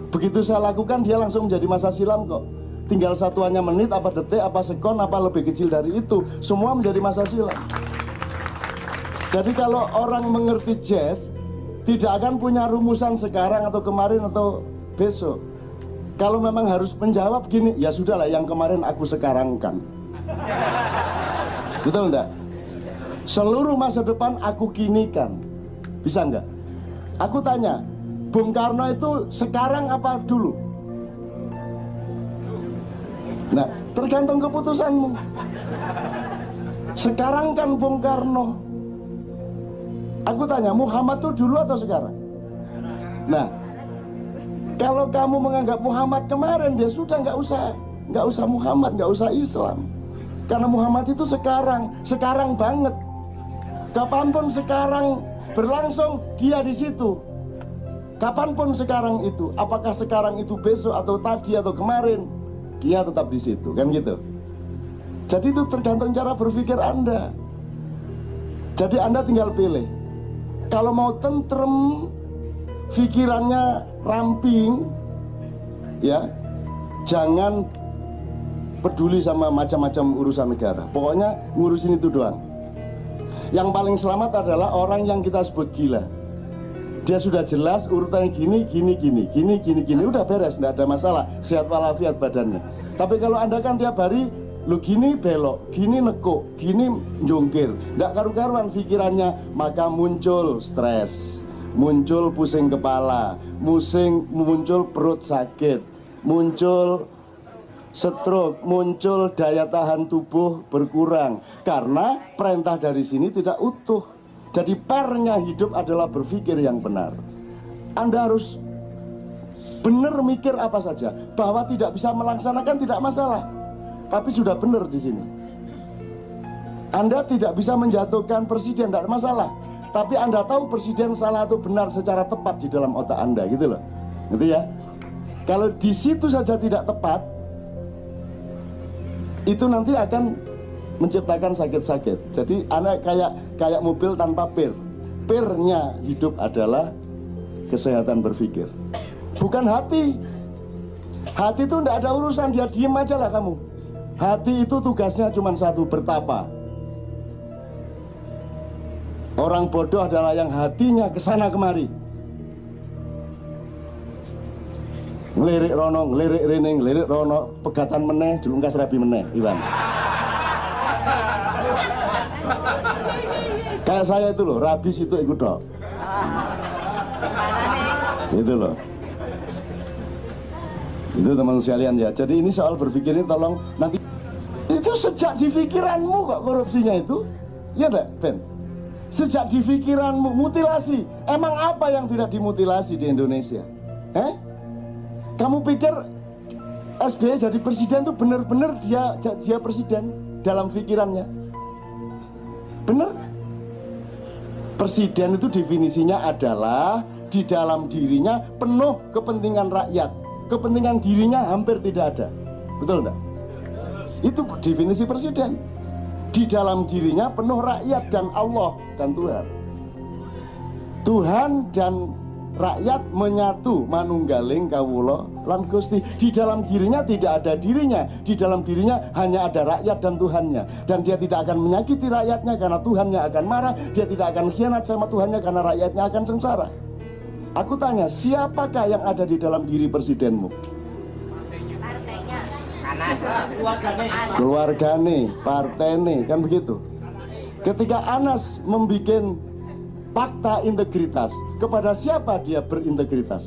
Begitu saya lakukan dia langsung menjadi masa silam kok. Tinggal satuannya menit, apa detik, apa sekon, apa lebih kecil dari itu, semua menjadi masa silam. Jadi kalau orang mengerti jazz, tidak akan punya rumusan sekarang atau kemarin atau besok. Kalau memang harus menjawab gini, ya sudahlah yang kemarin aku sekarangkan. Betul enggak? Seluruh masa depan aku kinikan. Bisa enggak? Aku tanya, Bung Karno itu sekarang apa dulu? Nah, tergantung keputusanmu. Sekarang kan Bung Karno. Aku tanya, Muhammad itu dulu atau sekarang? Nah, kalau kamu menganggap Muhammad kemarin, dia sudah nggak usah Muhammad, nggak usah Islam. Karena Muhammad itu sekarang banget. Kapanpun sekarang berlangsung, dia di situ. Kapanpun sekarang itu, apakah sekarang itu besok atau tadi atau kemarin, dia tetap di situ, kan gitu. Jadi itu tergantung cara berpikir Anda. Jadi Anda tinggal pilih. Kalau mau tentrem, pikirannya ramping, ya, jangan peduli sama macam-macam urusan negara. Pokoknya ngurusin itu doang. Yang paling selamat adalah orang yang kita sebut gila. Dia sudah jelas urutannya gini, udah beres, tidak ada masalah, sehat walafiat badannya. Tapi kalau Anda kan tiap hari, lu gini belok, gini nekuk, gini jongkir, tidak karu-karuan pikirannya, maka muncul stres, muncul pusing kepala, muncul perut sakit, muncul stroke, muncul daya tahan tubuh berkurang. Karena perintah dari sini tidak utuh. Jadi pernya hidup adalah berpikir yang benar. Anda harus benar mikir apa saja. Bahwa tidak bisa melaksanakan tidak masalah, tapi sudah benar di sini. Anda tidak bisa menjatuhkan presiden, tidak masalah, tapi Anda tahu presiden salah atau benar secara tepat di dalam otak Anda, gitu loh. Gitu ya. Kalau di situ saja tidak tepat, itu nanti akan menciptakan sakit-sakit. Jadi anak kayak mobil tanpa pir. Pirnya hidup adalah kesehatan berpikir, bukan hati. Hati itu tidak ada urusan, dia diem aja lah kamu. Hati itu tugasnya cuma satu, bertapa. Orang bodoh adalah yang hatinya kesana kemari, ngelirik rono, ngelirik rene, ngelirik rono, pegatan meneh, dilungkas rabi meneh, Iwan. Kayak saya itu loh, rabis itu ikut dok. Itu loh. Itu teman sekalian ya. Jadi ini soal berpikir ini tolong nanti. Itu sejak di pikiranmu kok korupsinya itu. Iya enggak, Ben? Sejak di pikiranmu, mutilasi. Emang apa yang tidak dimutilasi di Indonesia? Kamu pikir SBY jadi presiden itu benar-benar dia presiden dalam pikirannya? Benar? Presiden itu definisinya adalah di dalam dirinya penuh kepentingan rakyat. Kepentingan dirinya hampir tidak ada. Betul enggak? Itu definisi presiden. Di dalam dirinya penuh rakyat dan Allah dan Tuhan. Tuhan dan rakyat menyatu, manunggaling kawula lan Gusti. Di dalam dirinya tidak ada dirinya. Di dalam dirinya hanya ada rakyat dan Tuhannya. Dan dia tidak akan menyakiti rakyatnya karena Tuhannya akan marah. Dia tidak akan khianat sama Tuhannya karena rakyatnya akan sengsara. Aku tanya, siapakah yang ada di dalam diri presidenmu? Keluargane, partene, kan begitu. Ketika Anas membuat fakta integritas. Kepada siapa dia berintegritas?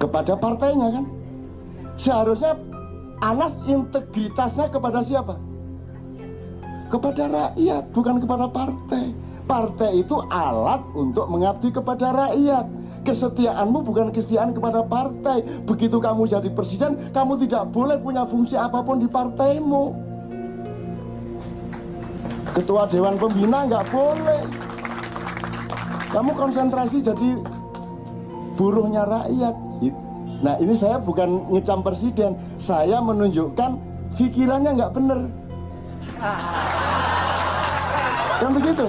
Kepada partainya kan? Seharusnya Anas integritasnya kepada siapa? Kepada rakyat, bukan kepada partai. Partai itu alat untuk mengabdi kepada rakyat. Kesetiaanmu bukan kesetiaan kepada partai. Begitu kamu jadi presiden, kamu tidak boleh punya fungsi apapun di partaimu. Ketua Dewan Pembina nggak boleh. Kamu konsentrasi jadi buruhnya rakyat. Nah ini saya bukan ngecam presiden, saya menunjukkan pikirannya nggak bener. Kan begitu.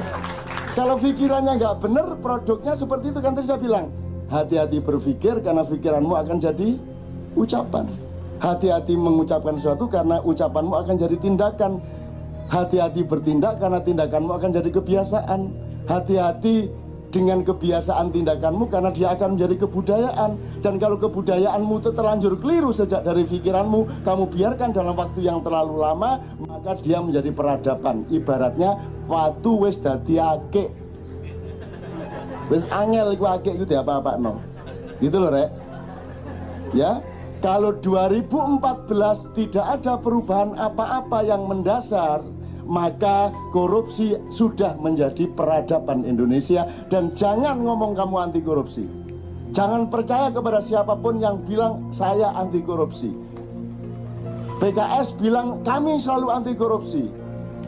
Kalau pikirannya nggak bener, produknya seperti itu kan tadi saya bilang. Hati-hati berpikir karena pikiranmu akan jadi ucapan. Hati-hati mengucapkan sesuatu karena ucapanmu akan jadi tindakan. Hati-hati bertindak karena tindakanmu akan jadi kebiasaan. Hati-hati dengan kebiasaan tindakanmu karena dia akan menjadi kebudayaan. Dan kalau kebudayaanmu itu terlanjur keliru sejak dari pikiranmu, kamu biarkan dalam waktu yang terlalu lama, maka dia menjadi peradaban. Ibaratnya watu wis dadi akik, wis angel iku akik iku diapa-apakno. Gitu loh rek. Ya, kalau 2014 tidak ada perubahan apa-apa yang mendasar, maka korupsi sudah menjadi peradaban Indonesia. Dan jangan ngomong kamu anti korupsi. Jangan percaya kepada siapapun yang bilang saya anti korupsi. PKS bilang kami selalu anti korupsi.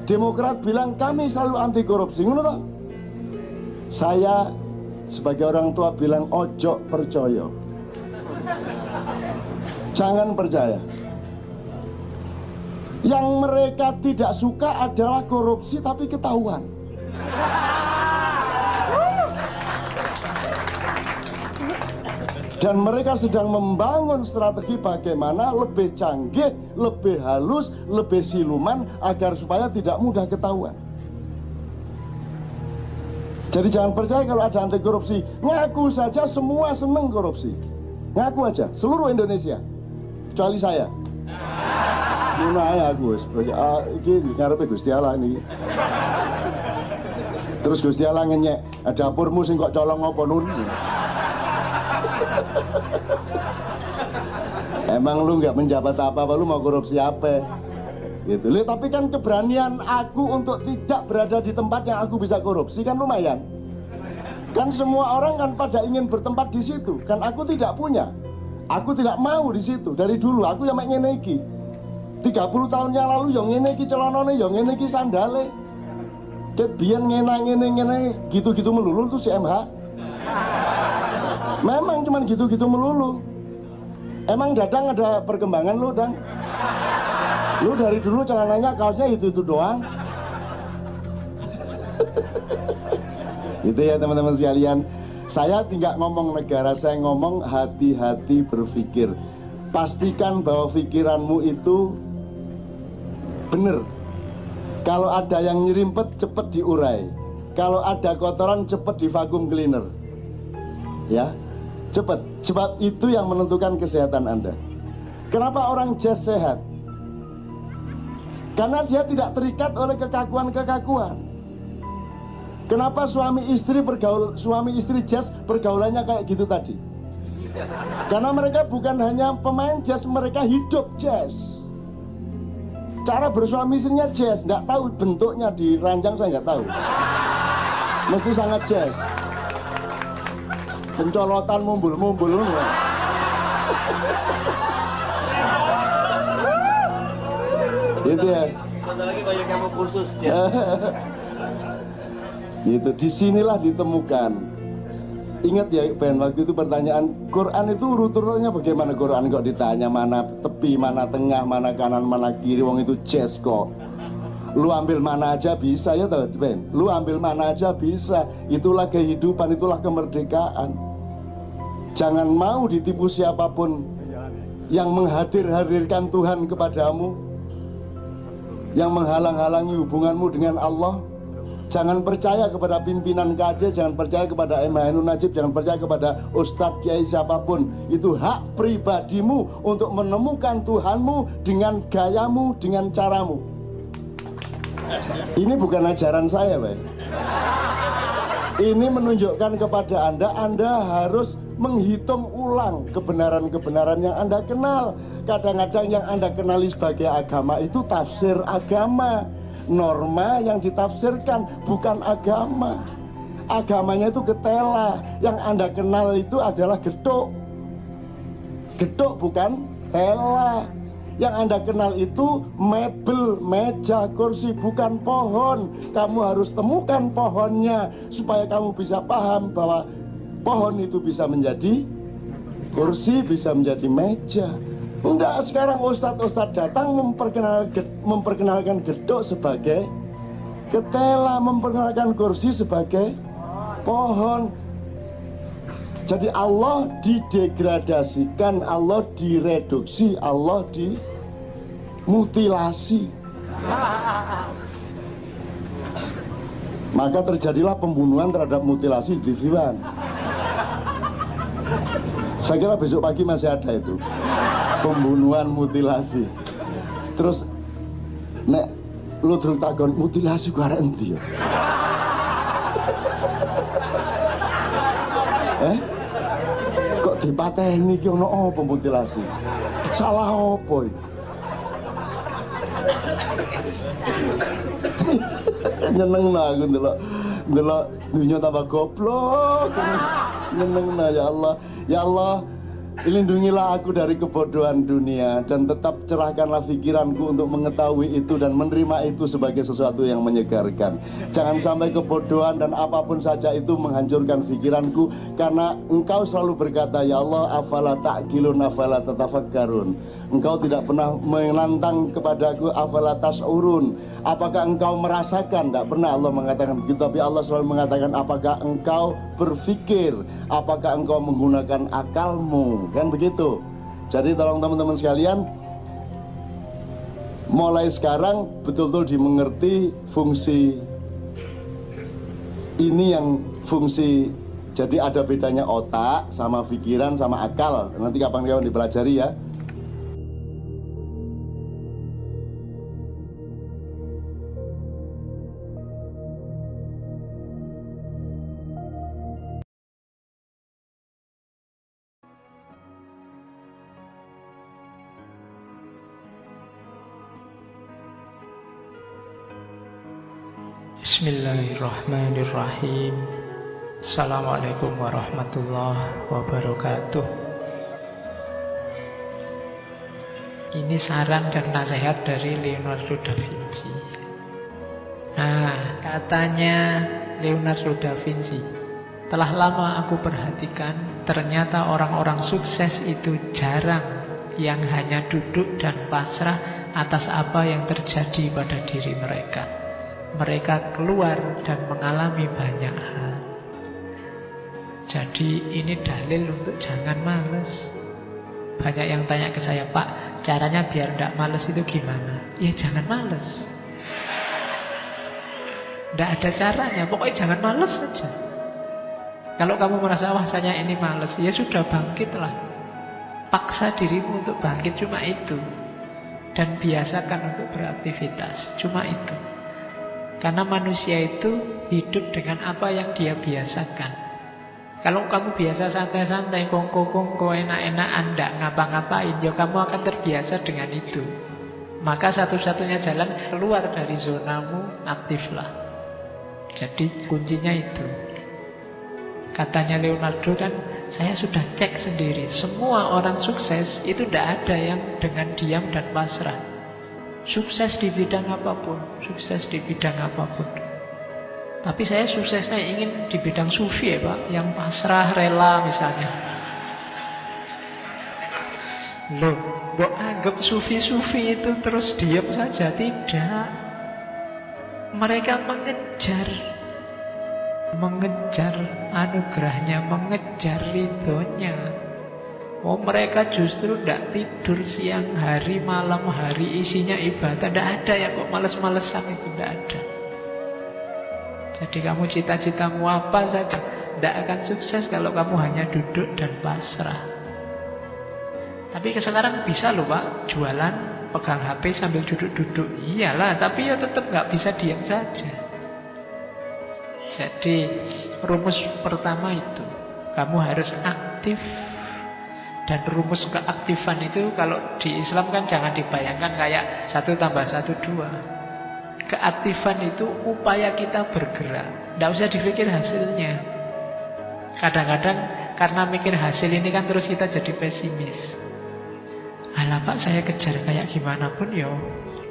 Demokrat bilang kami selalu anti korupsi. Ngono toh? Saya sebagai orang tua bilang ojo percaya. Jangan percaya. Yang mereka tidak suka adalah korupsi tapi ketahuan. Dan mereka sedang membangun strategi bagaimana lebih canggih, lebih halus, lebih siluman agar supaya tidak mudah ketahuan. Jadi jangan percaya kalau ada anti korupsi. Ngaku saja semua seneng korupsi. Ngaku aja, seluruh Indonesia. Kecuali saya. Gimana aku, ini ngarepe Gusti Allah ini. Terus Gusti Allah ngenyek, dapurmu sing kok colong apa nun? Emang lu nggak menjabat apa-apa, lu mau korupsi apa? Gitu. Tapi kan keberanian aku untuk tidak berada di tempat yang aku bisa korupsi kan lumayan. Kan semua orang kan pada ingin bertempat di situ. Kan aku tidak punya. Aku tidak mau di situ. Dari dulu aku yang ngene iki. 30 tahun yang lalu yang ngene iki celanane, yang ngene iki sandale. Ket biyen ngene gitu-gitu melulu tuh si MH. Memang cuman gitu-gitu melulu. Emang Dadang ada perkembangan lu, Dang? Lu dari dulu celananya kaosnya itu doang. Itu ya teman-teman sekalian. Saya tidak ngomong negara, saya ngomong hati-hati berpikir. Pastikan bahwa pikiranmu itu benar. Kalau ada yang nyerimpet, cepat diurai. Kalau ada kotoran, cepat di vacuum cleaner. Ya, cepat. Sebab itu yang menentukan kesehatan Anda. Kenapa orang jazz sehat? Karena dia tidak terikat oleh kekakuan-kekakuan. Kenapa suami istri jazz bergaulannya kayak gitu tadi? Karena mereka bukan hanya pemain jazz, mereka hidup jazz. Cara bersuami istrinya jazz, nggak tahu bentuknya di ranjang saya nggak tahu. Mesti sangat jazz. Pencolotan mumbul-mumbul. Gitu ya. Bentar lagi banyak yang mau kursus. Gitu, disinilah ditemukan. Ingat ya Ben, waktu itu pertanyaan Quran itu urut-urutannya bagaimana? Quran kok ditanya mana tepi, mana tengah, mana kanan, mana kiri, wong itu jazz kok. Lu ambil mana aja bisa ya toh Ben. Lu ambil mana aja bisa. Itulah kehidupan, itulah kemerdekaan. Jangan mau ditipu siapapun yang menghadir-hadirkan Tuhan kepadamu, yang menghalang-halangi hubunganmu dengan Allah. Jangan percaya kepada pimpinan KJ, jangan percaya kepada MH Najib, jangan percaya kepada Ustadz Kiai siapapun. Itu hak pribadimu untuk menemukan Tuhanmu dengan gayamu, dengan caramu. Ini bukan ajaran saya, Pak. Ini menunjukkan kepada Anda harus menghitung ulang kebenaran-kebenaran yang Anda kenal. Kadang-kadang yang Anda kenali sebagai agama itu tafsir agama, norma yang ditafsirkan, bukan agama. Agamanya itu ketela, yang Anda kenal itu adalah geduk. Geduk bukan tela. Yang Anda kenal itu mebel, meja, kursi, bukan pohon. Kamu harus temukan pohonnya supaya kamu bisa paham bahwa pohon itu bisa menjadi kursi, bisa menjadi meja. Enggak, sekarang ustadz-ustadz datang memperkenalkan geduk sebagai ketela, memperkenalkan kursi sebagai pohon. Jadi Allah didegradasikan, Allah direduksi, Allah dimutilasi. Maka terjadilah pembunuhan terhadap mutilasi di TV One. Saya kira besok pagi masih ada itu. Pembunuhan mutilasi. Terus nek lu durung takon mutilasi ku arek endi ya? Kok dipateni iki ono apa mutilasi? Salah apa iki? Nyenengna aku ndelok dunia tambah goblok. Nyenengna ya Allah. Ya Allah, lindungilah aku dari kebodohan dunia dan tetap cerahkanlah pikiranku untuk mengetahui itu dan menerima itu sebagai sesuatu yang menyegarkan. Jangan sampai kebodohan dan apapun saja itu menghancurkan pikiranku, karena Engkau selalu berkata, ya Allah, afala ta'qilun, afala tatafakkarun. Engkau tidak pernah menantang kepadaku, afala tas'urun. Apakah engkau merasakan? Tidak pernah Allah mengatakan begitu, tapi Allah selalu mengatakan, apakah engkau berpikir? Apakah engkau menggunakan akalmu? Kan begitu. Jadi tolong teman-teman sekalian, mulai sekarang betul-betul dimengerti fungsi ini, yang fungsi. Jadi ada bedanya otak sama pikiran sama akal. Nanti kapan-kapan dipelajari ya. Bismillahirrahmanirrahim. Assalamualaikum warahmatullahi wabarakatuh. Ini saran dan nasihat dari Leonardo da Vinci. Nah, katanya Leonardo da Vinci, telah lama aku perhatikan, ternyata orang-orang sukses itu jarang yang hanya duduk dan pasrah atas apa yang terjadi pada diri mereka. Mereka keluar dan mengalami banyak hal. Jadi ini dalil untuk jangan males. Banyak yang tanya ke saya, Pak, caranya biar tidak males itu gimana? Ya jangan males. Tidak ada caranya, pokoknya jangan males saja. Kalau kamu merasa, wah saya ini males, ya sudah, bangkitlah. Paksa dirimu untuk bangkit, cuma itu. Dan biasakan untuk beraktivitas, cuma itu. Karena manusia itu hidup dengan apa yang dia biasakan. Kalau kamu biasa santai-santai, kongko-kongko, enak-enakan, tidak ngapa-ngapain, ya kamu akan terbiasa dengan itu. Maka satu-satunya jalan keluar dari zonamu, aktiflah. Jadi kuncinya itu. Katanya Leonardo kan, saya sudah cek sendiri, semua orang sukses itu tidak ada yang dengan diam dan pasrah. Sukses di bidang apapun, sukses di bidang apapun. Tapi saya suksesnya ingin di bidang sufi ya Pak, yang pasrah, rela misalnya. Loh, kok anggap sufi-sufi itu terus diam saja? Tidak. Mereka mengejar anugerahnya, mengejar ridhonya. Oh, mereka justru tidak tidur siang hari, malam hari, isinya ibadah. Tidak ada yang kok males-malesan, itu tidak ada. Jadi kamu cita-citamu apa saja, tidak akan sukses kalau kamu hanya duduk dan pasrah. Tapi sekarang bisa loh Pak, jualan pegang HP sambil duduk-duduk. Iyalah, tapi ya tetap nggak bisa diam saja. Jadi rumus pertama itu, kamu harus aktif. Dan rumus keaktifan itu kalau di Islam kan jangan dibayangkan kayak 1 tambah 1 2. Keaktifan itu upaya kita bergerak. Tidak usah dipikir hasilnya. Kadang-kadang karena mikir hasil ini kan terus kita jadi pesimis. Alah Pak, saya kejar kayak gimana pun ya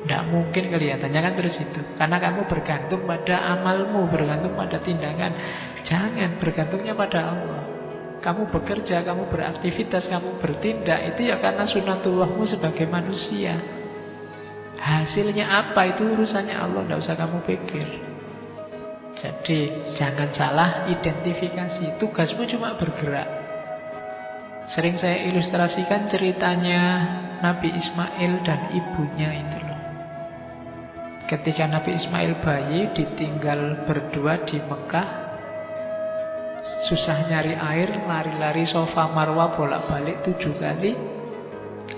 tidak mungkin kelihatannya kan terus itu. Karena kamu bergantung pada amalmu, bergantung pada tindakan. Jangan, bergantungnya pada Allah. Kamu bekerja, kamu beraktivitas, kamu bertindak, itu ya karena sunatullahmu sebagai manusia. Hasilnya apa itu urusannya Allah, tidak usah kamu pikir. Jadi jangan salah identifikasi. Tugasmu cuma bergerak. Sering saya ilustrasikan ceritanya Nabi Ismail dan ibunya itu loh. Ketika Nabi Ismail bayi ditinggal berdua di Mekah, susah nyari air, lari-lari Safa Marwa bolak-balik 7 kali.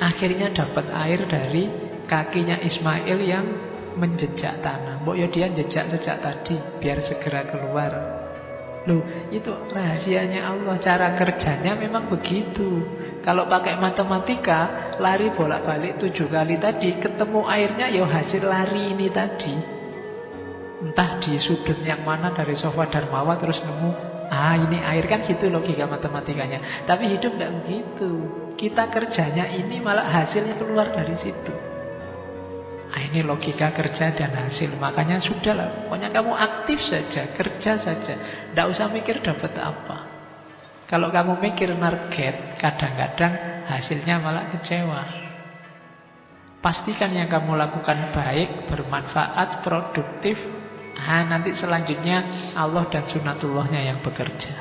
Akhirnya dapat air dari kakinya Ismail yang menjejak tanah. Mbok ya dia jejak sejak tadi biar segera keluar. Loh, itu rahasianya Allah. Cara kerjanya memang begitu. Kalau pakai matematika, lari bolak-balik 7 kali tadi, ketemu airnya ya hasil lari ini tadi. Entah di sudut yang mana dari Safa dan Marwa terus nemu, ini air, kan gitu logika matematikanya. Tapi hidup tidak begitu. Kita kerjanya ini malah hasilnya keluar dari situ. Ini logika kerja dan hasil. Makanya sudahlah, pokoknya kamu aktif saja, kerja saja, tidak usah mikir dapat apa. Kalau kamu mikir target, kadang-kadang hasilnya malah kecewa. Pastikan yang kamu lakukan baik, bermanfaat, produktif. Nanti selanjutnya Allah dan sunatullahnya yang bekerja.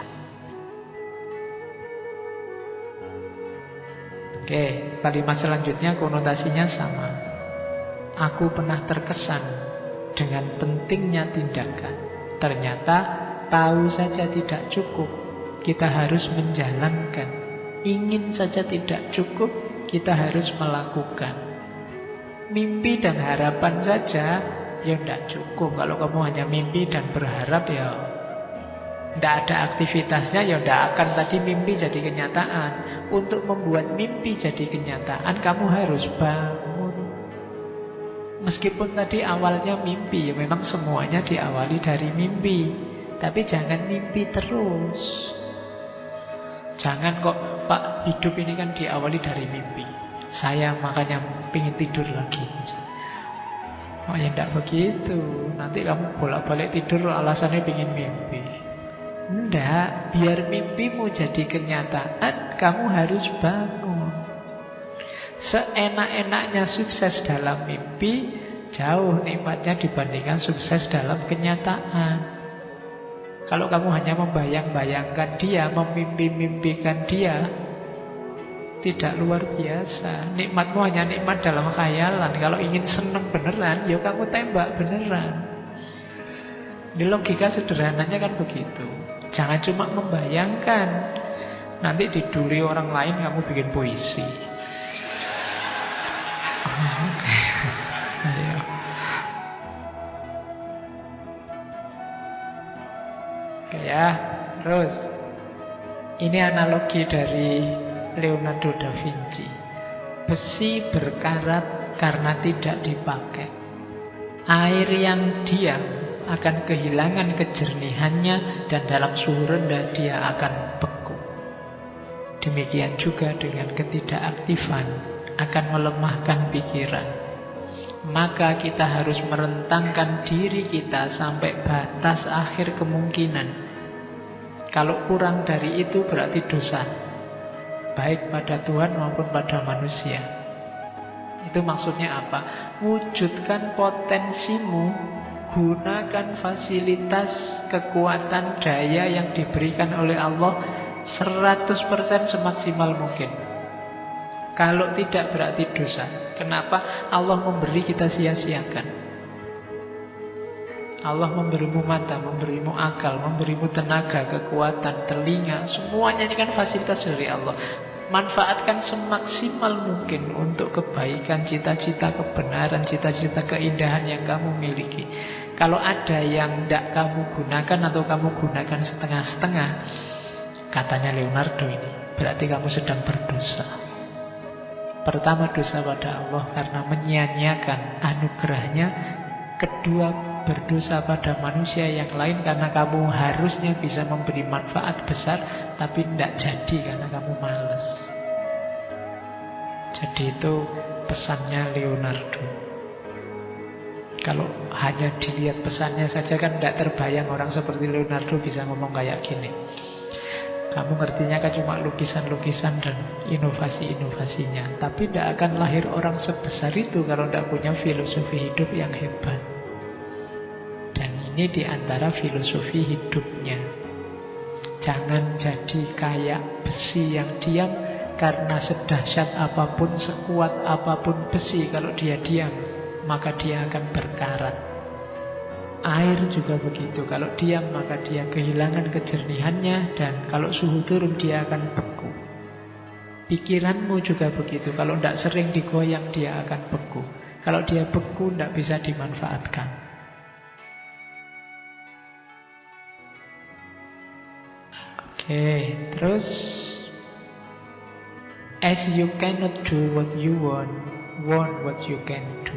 Oke, kalimat selanjutnya konotasinya sama. Aku pernah terkesan dengan pentingnya tindakan. Ternyata tahu saja tidak cukup, kita harus menjalankan. Ingin saja tidak cukup, kita harus melakukan. Mimpi dan harapan saja ya tidak cukup. Kalau kamu hanya mimpi dan berharap, ya tidak ada aktivitasnya, ya tidak akan tadi mimpi jadi kenyataan. Untuk membuat mimpi jadi kenyataan, kamu harus bangun. Meskipun tadi awalnya mimpi, ya memang semuanya diawali dari mimpi. Tapi jangan mimpi terus. Jangan kok, Pak, hidup ini kan diawali dari mimpi. Saya makanya pengen tidur lagi. Oh ya tidak begitu. Nanti kamu bolak-balik tidur alasannya pengen mimpi. Tidak, biar mimpimu jadi kenyataan, kamu harus bangun. Seenak-enaknya sukses dalam mimpi, jauh nikmatnya dibandingkan sukses dalam kenyataan. Kalau kamu hanya membayang-bayangkan dia, memimpi-mimpikan dia, tidak luar biasa. Nikmatmu hanya nikmat dalam khayalan. Kalau ingin senang beneran, ya kamu tembak beneran. Di logika sederhananya kan begitu. Jangan cuma membayangkan, nanti diduli orang lain kamu bikin puisi. Ayo. Oke ya, terus ini analogi dari Leonardo da Vinci. Besi berkarat karena tidak dipakai. Air yang diam akan kehilangan kejernihannya, dan dalam suhu rendah dia akan beku. Demikian juga dengan ketidakaktifan akan melemahkan pikiran. Maka kita harus merentangkan diri kita sampai batas akhir kemungkinan. Kalau kurang dari itu berarti dosa, baik pada Tuhan maupun pada manusia. Itu maksudnya apa? Wujudkan potensimu, gunakan fasilitas, kekuatan, daya yang diberikan oleh Allah 100% semaksimal mungkin. Kalau tidak berarti dosa. Kenapa? Allah memberi kita sia-siakan. Allah memberimu mata, memberimu akal, memberimu tenaga, kekuatan, telinga. Semuanya ini kan fasilitas dari Allah. Manfaatkan semaksimal mungkin untuk kebaikan, cita-cita kebenaran, cita-cita keindahan yang kamu miliki. Kalau ada yang tidak kamu gunakan atau kamu gunakan setengah-setengah, katanya Leonardo ini, berarti kamu sedang berdosa. Pertama, dosa pada Allah karena menyia-nyiakan anugerahnya. Kedua, berdosa pada manusia yang lain karena kamu harusnya bisa memberi manfaat besar, tapi tidak jadi karena kamu malas. Jadi itu pesannya Leonardo. Kalau hanya dilihat pesannya saja kan tidak terbayang orang seperti Leonardo bisa ngomong kayak gini. Kamu ngertinya kan cuma lukisan-lukisan dan inovasi-inovasinya. Tapi tidak akan lahir orang sebesar itu kalau tidak punya filosofi hidup yang hebat. Dan ini diantara filosofi hidupnya. Jangan jadi kayak besi yang diam, karena sedahsyat apapun, sekuat apapun besi, kalau dia diam, maka dia akan berkarat. Air juga begitu, kalau diam maka dia kehilangan kejernihannya, dan kalau suhu turun dia akan beku. Pikiranmu juga begitu, kalau tidak sering digoyang dia akan beku. Kalau dia beku tidak bisa dimanfaatkan. Oke, terus as you cannot do what you want what you can do.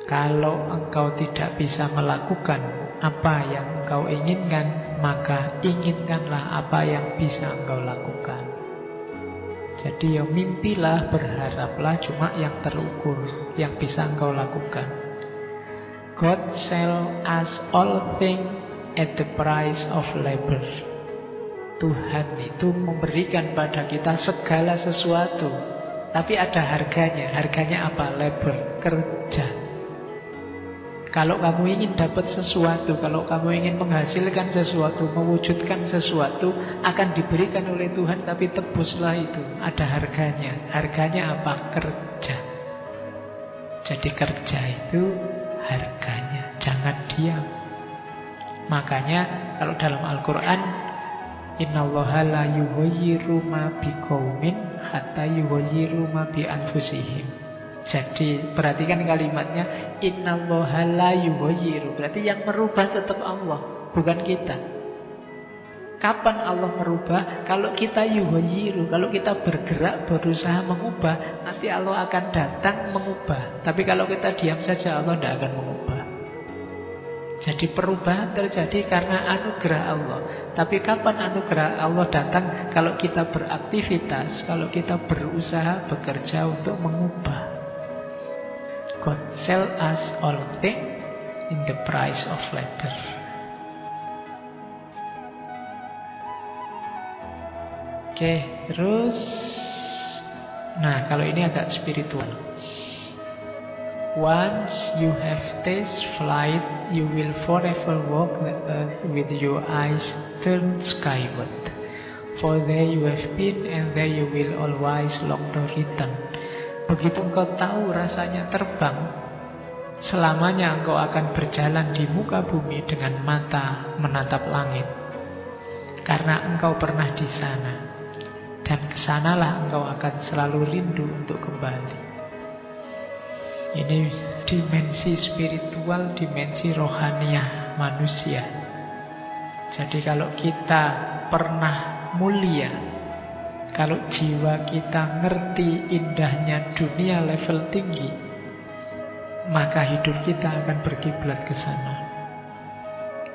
Kalau engkau tidak bisa melakukan apa yang engkau inginkan, maka inginkanlah apa yang bisa engkau lakukan. Jadi ya mimpilah, berharaplah, cuma yang terukur, yang bisa engkau lakukan. God sell us all things at the price of labor. Tuhan itu memberikan pada kita segala sesuatu, tapi ada harganya. Harganya apa? Labor, kerja. Kalau kamu ingin dapat sesuatu, kalau kamu ingin menghasilkan sesuatu, mewujudkan sesuatu, akan diberikan oleh Tuhan, tapi tebuslah itu. Ada harganya. Harganya apa? Kerja. Jadi kerja itu harganya. Jangan diam. Makanya kalau dalam Al-Quran, Innallaha la yughayyiru ma biqaumin hatta yughayyiru ma bi anfusihim. Jadi perhatikan kalimatnya, Innallaha la yughayyiru. Berarti yang merubah tetap Allah, bukan kita. Kapan Allah merubah? Kalau kita yughayyiru, kalau kita bergerak, berusaha mengubah, nanti Allah akan datang mengubah. Tapi kalau kita diam saja, Allah tidak akan mengubah. Jadi perubahan terjadi karena anugerah Allah. Tapi kapan anugerah Allah datang? Kalau kita beraktivitas, kalau kita berusaha, bekerja untuk mengubah. God sell us all things in the price of labor. Oke, terus nah, kalau ini agak spiritual. Once you have tasted flight, you will forever walk the earth with your eyes turned skyward. For there you have been, and there you will always long to return. Begitu engkau tahu rasanya terbang, selamanya engkau akan berjalan di muka bumi dengan mata menatap langit. Karena engkau pernah di sana, dan kesanalah engkau akan selalu rindu untuk kembali. Ini dimensi spiritual, dimensi rohaniah manusia. Jadi kalau kita pernah mulia, kalau jiwa kita ngerti indahnya dunia level tinggi, maka hidup kita akan berkiblat ke sana.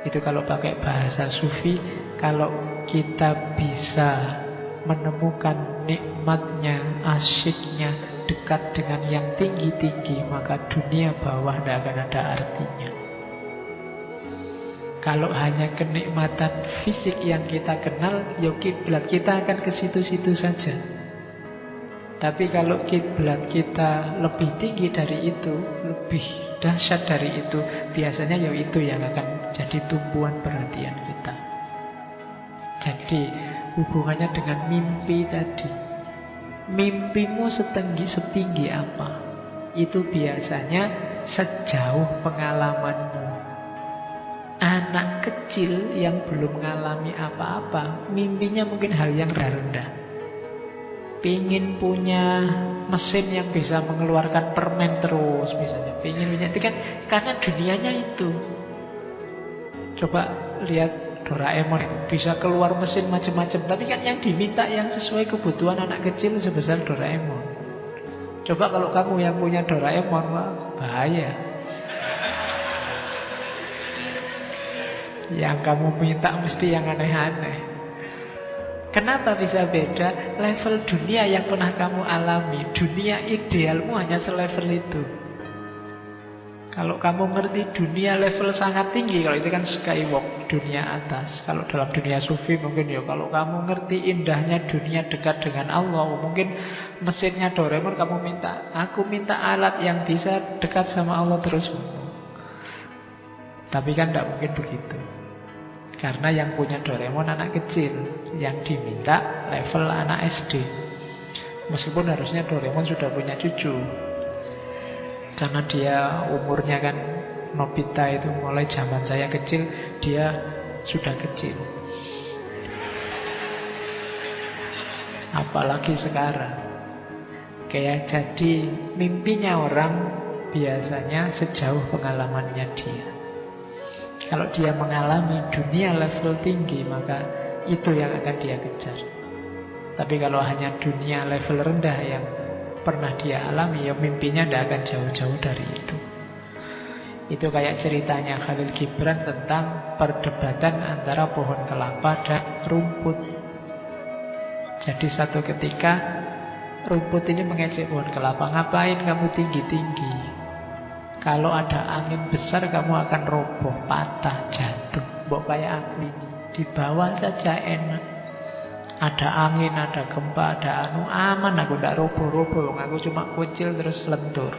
Itu kalau pakai bahasa sufi, kalau kita bisa menemukan nikmatnya, asyiknya, dekat dengan yang tinggi-tinggi, maka dunia bawah tidak akan ada artinya. Kalau hanya kenikmatan fisik yang kita kenal, ya kiblat kita akan ke situ-situ saja. Tapi kalau kiblat kita lebih tinggi dari itu, lebih dahsyat dari itu, biasanya ya itu yang akan jadi tumpuan perhatian kita. Jadi hubungannya dengan mimpi tadi. Mimpimu setinggi apa? Itu biasanya sejauh pengalamanmu. Anak kecil yang belum mengalami apa-apa, mimpinya mungkin hal yang rendah. pingin punya mesin yang bisa mengeluarkan permen terus misalnya, pingin punya itu kan karena dunianya itu. Coba lihat Doraemon, bisa keluar mesin macam-macam, tapi kan yang diminta yang sesuai kebutuhan anak kecil sebesar Doraemon. Coba kalau kamu yang punya Doraemon, wah, bahaya. Yang kamu minta mesti yang aneh-aneh. Kenapa bisa beda? Level dunia yang pernah kamu alami, dunia idealmu hanya selevel itu. Kalau kamu ngerti dunia level sangat tinggi, kalau itu kan skywalk, dunia atas. Kalau dalam dunia sufi mungkin ya, kalau kamu ngerti indahnya dunia dekat dengan Allah, mungkin mesinnya Doraemon kamu minta, aku minta alat yang bisa dekat sama Allah terus. Tapi kan tidak mungkin begitu. Karena yang punya Doraemon anak kecil, yang diminta level anak SD. Meskipun harusnya Doraemon sudah punya cucu, karena dia umurnya kan, Nobita itu mulai zaman saya kecil, dia sudah kecil. Apalagi sekarang. Kayak jadi mimpinya orang biasanya sejauh pengalamannya dia. Kalau dia mengalami dunia level tinggi, maka itu yang akan dia kejar. Tapi kalau hanya dunia level rendah yang pernah dia alami, ya mimpinya tidak akan jauh-jauh dari itu. Itu kayak ceritanya Khalil Gibran tentang perdebatan antara pohon kelapa dan rumput. Jadi satu ketika rumput ini mengejek pohon kelapa, ngapain kamu tinggi-tinggi? Kalau ada angin besar kamu akan roboh, patah, jatuh. Mbok kayak aku ini, di bawah saja enak. Ada angin, ada gempa, ada aman, aku tidak roboh-roboh. Aku cuma kucil terus lentur.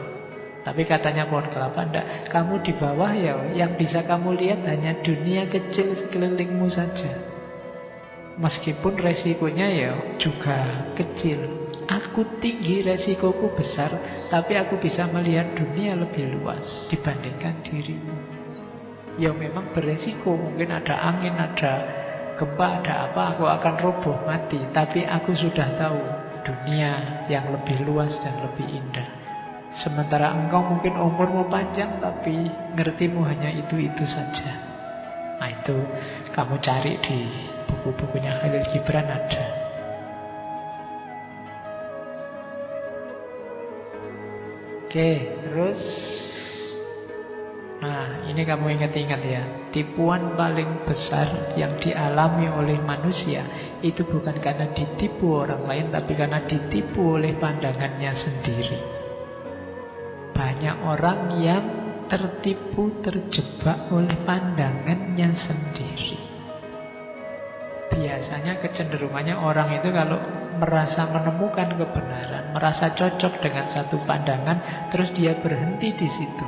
Tapi katanya pohon kelapa, enggak, kamu di bawah ya, yang bisa kamu lihat hanya dunia kecil sekelilingmu saja. Meskipun resikonya ya juga kecil. Aku tinggi, resikoku besar, tapi aku bisa melihat dunia lebih luas dibandingkan dirimu. Ya memang beresiko, mungkin ada angin, ada gempa, ada apa, aku akan roboh, mati. Tapi aku sudah tahu dunia yang lebih luas dan lebih indah. Sementara engkau mungkin umurmu panjang, tapi ngertimu hanya itu-itu saja. Nah itu kamu cari di buku-bukunya Khalil Gibran ada. Oke, terus nah ini kamu ingat-ingat ya, tipuan paling besar yang dialami oleh manusia itu bukan karena ditipu orang lain, tapi karena ditipu oleh pandangannya sendiri. Banyak orang yang tertipu, terjebak oleh pandangannya sendiri. Biasanya kecenderungannya orang itu kalau merasa menemukan kebenaran, merasa cocok dengan satu pandangan, terus dia berhenti di situ.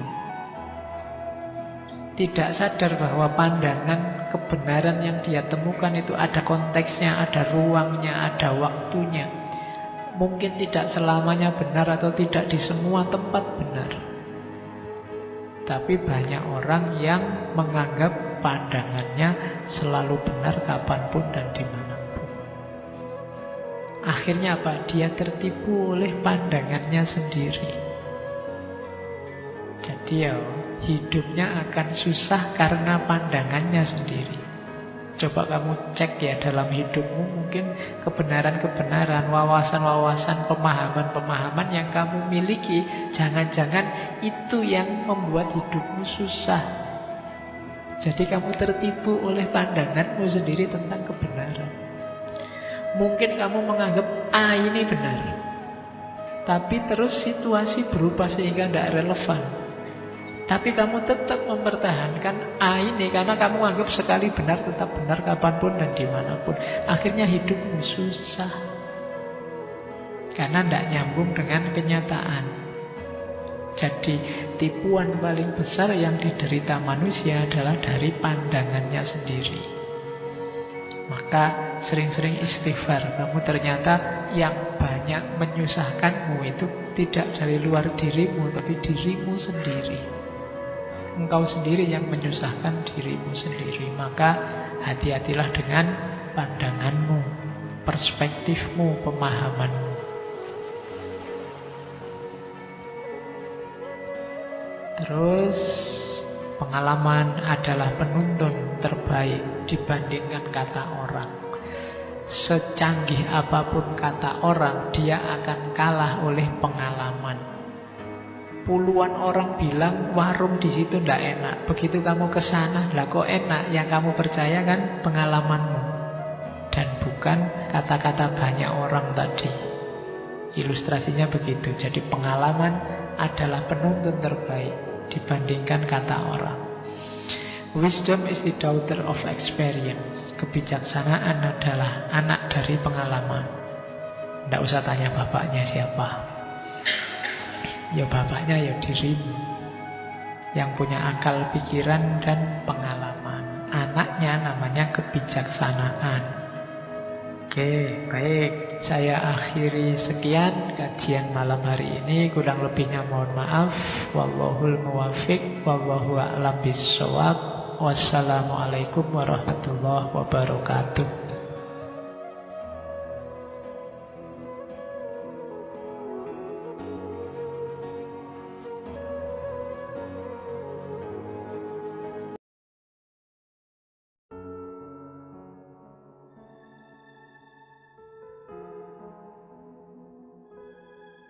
Tidak sadar bahwa pandangan kebenaran yang dia temukan itu ada konteksnya, ada ruangnya, ada waktunya. Mungkin tidak selamanya benar atau tidak di semua tempat benar. Tapi banyak orang yang menganggap pandangannya selalu benar kapanpun dan dimanapun. Akhirnya apa? Dia tertipu oleh pandangannya sendiri. Jadi ya hidupnya akan susah karena pandangannya sendiri. Coba kamu cek ya dalam hidupmu, mungkin kebenaran-kebenaran, wawasan-wawasan, pemahaman-pemahaman yang kamu miliki, jangan-jangan itu yang membuat hidupmu susah. Jadi kamu tertipu oleh pandanganmu sendiri tentang kebenaran. Mungkin kamu menganggap A ini benar, tapi terus situasi berubah sehingga tidak relevan. Tapi kamu tetap mempertahankan A ini karena kamu anggap sekali benar tetap benar kapanpun dan dimanapun. Akhirnya hidupmu susah karena tidak nyambung dengan kenyataan. Jadi tipuan paling besar yang diderita manusia adalah dari pandangannya sendiri. Maka sering-sering istighfar. Kamu ternyata yang banyak menyusahkanmu itu tidak dari luar dirimu, tapi dirimu sendiri. Engkau sendiri yang menyusahkan dirimu sendiri. Maka hati-hatilah dengan pandanganmu, perspektifmu, pemahamanmu. Terus pengalaman adalah penuntun terbaik dibandingkan kata orang. Secanggih apapun kata orang, dia akan kalah oleh pengalaman. Puluhan orang bilang warung di situ ndak enak. Begitu kamu ke sana, lah kok enak? Yang kamu percaya kan pengalamanmu dan bukan kata-kata banyak orang tadi. Ilustrasinya begitu. Jadi pengalaman adalah penuntun terbaik dibandingkan kata orang. Wisdom is the daughter of experience. Kebijaksanaan adalah anak dari pengalaman. Tidak usah tanya bapaknya siapa. Ya bapaknya ya dirimu, yang punya akal pikiran dan pengalaman. Anaknya namanya kebijaksanaan. Oke, baik. Saya akhiri sekian kajian malam hari ini. Kurang lebihnya mohon maaf. Wallahul muwafiq, wallahu a'lam bissawab. Wassalamualaikum warahmatullahi wabarakatuh.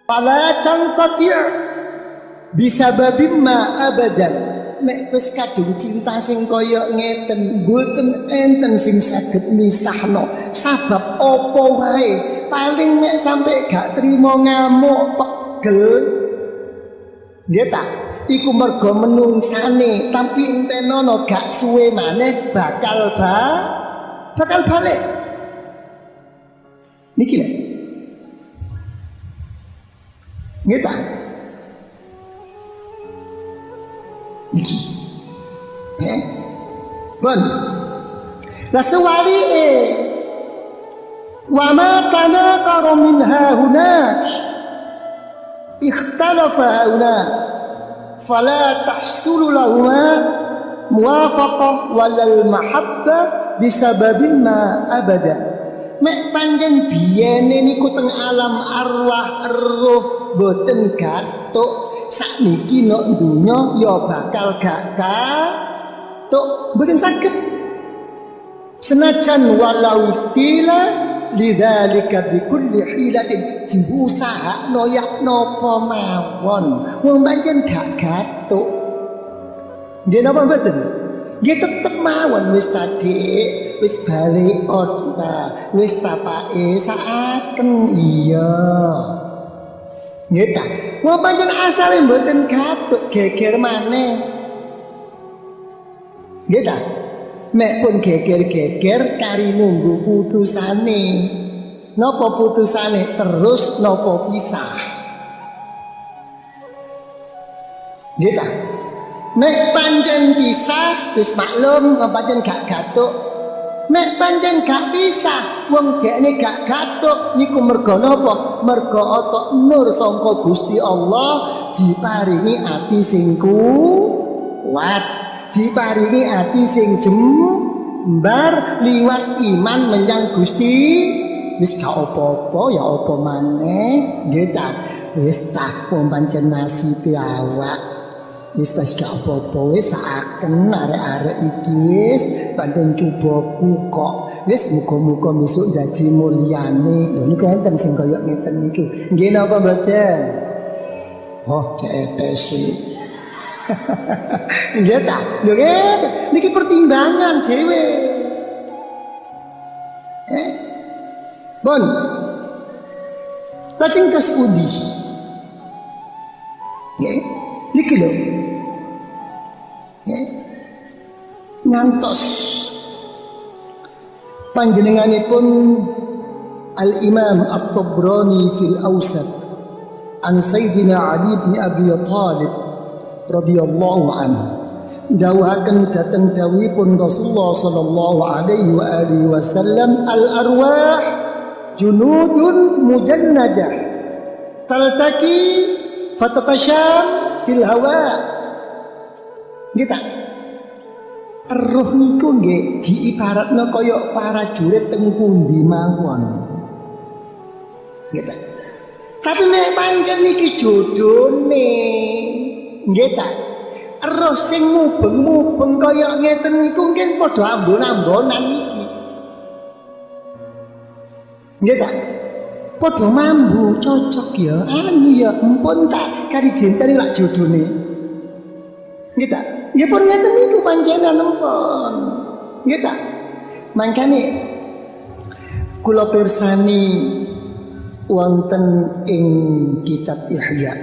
Fala tanqati' bisababim ma abadan. Nek wis kadung cinta sing kaya ngeten, mboten enten sing saged misahno. Sabab apa wae, paling nek sampe gak trimo ngamuk pegel. Nggih ta? Iku mergo menungsane, tapi entenono gak suwe maneh bakal balik. Niki lho. Nggih ta? Niki. Bon. La sewali wa ma tanaqara min hahunak ikhtalafa hauna fala tahsulu lahuma muwafaqah walal mahabbah bisababin ma abada. Mek panjen biyene niku teng alam arwah roh boten gathuk. Sakniki nek donya ya bakal gak katuk, mboten saged. Senajan walau ihtila lidzalika bikulli hilatin diusahakno yak napa mawon. Wong pancen gak gatuk. Nggih napa mboten? Nggih tetep mawon wis tadi, wis balik onta, wis tapake saaken iya. Nggih ta? Wong pancen asale mboten gatuk, geger maneh. Nggih ta? Mek pun geger-geger kari nunggu putusane. Napa putusane terus napa pisah? Nggih ta? Mek pancen pisah wis maklum pancen gak gatuk. Nek pancen gak pisah, wong dekne gak gatuk niku mergo napa? Mergo otok nur sangka Gusti Allah diparingi ati sing kuat, diparingi ati sing jembar liwat iman menyang Gusti. Wis gak apa-apa ya apa maneh, nggih ta? Wis tak pancen nasibe awak. Wis gak apa-apa wis saken arek-arek iki wis pancen cobaku kok. Wis muga-muga besok dadi mulyane. Lho niku enten sing kaya ngeten niku. Nggih napa mboten? Oh, cetesi. Nggih ta? Lho ngeten niki pertimbangan dhewe. Bon. Lajeng tes udi. Nggih. Niki lho. Ngantos panjenenganipun Al-Imam At-Tabrani fil Awsat an Sayyidina Ali bin Abi Thalib radhiyallahu anhu dawuhaken dhateng dawuhipun Rasulullah sallallahu alaihi wa alihi wasallam al-arwah junudun mujannadah taltaki fatatasham fil hawa. Nggih roh niku nggih diibaratno kaya para jurit teng pundi mawon. Nggih ta? Tapi nek pancen niki jodone, nggih ta? roh sing mubeng-mubeng kaya ngeten niku mungkin padha ambon-ambonan iki. Nggih ta? Padha mambu cocok ya. Anu ya empun tak kari dinten lak jodone. Nggih ta? Ya pun ngeten niku panjenengan empun. Nggih ta? Mangkane kula pirsani wonten ing kitab Ihya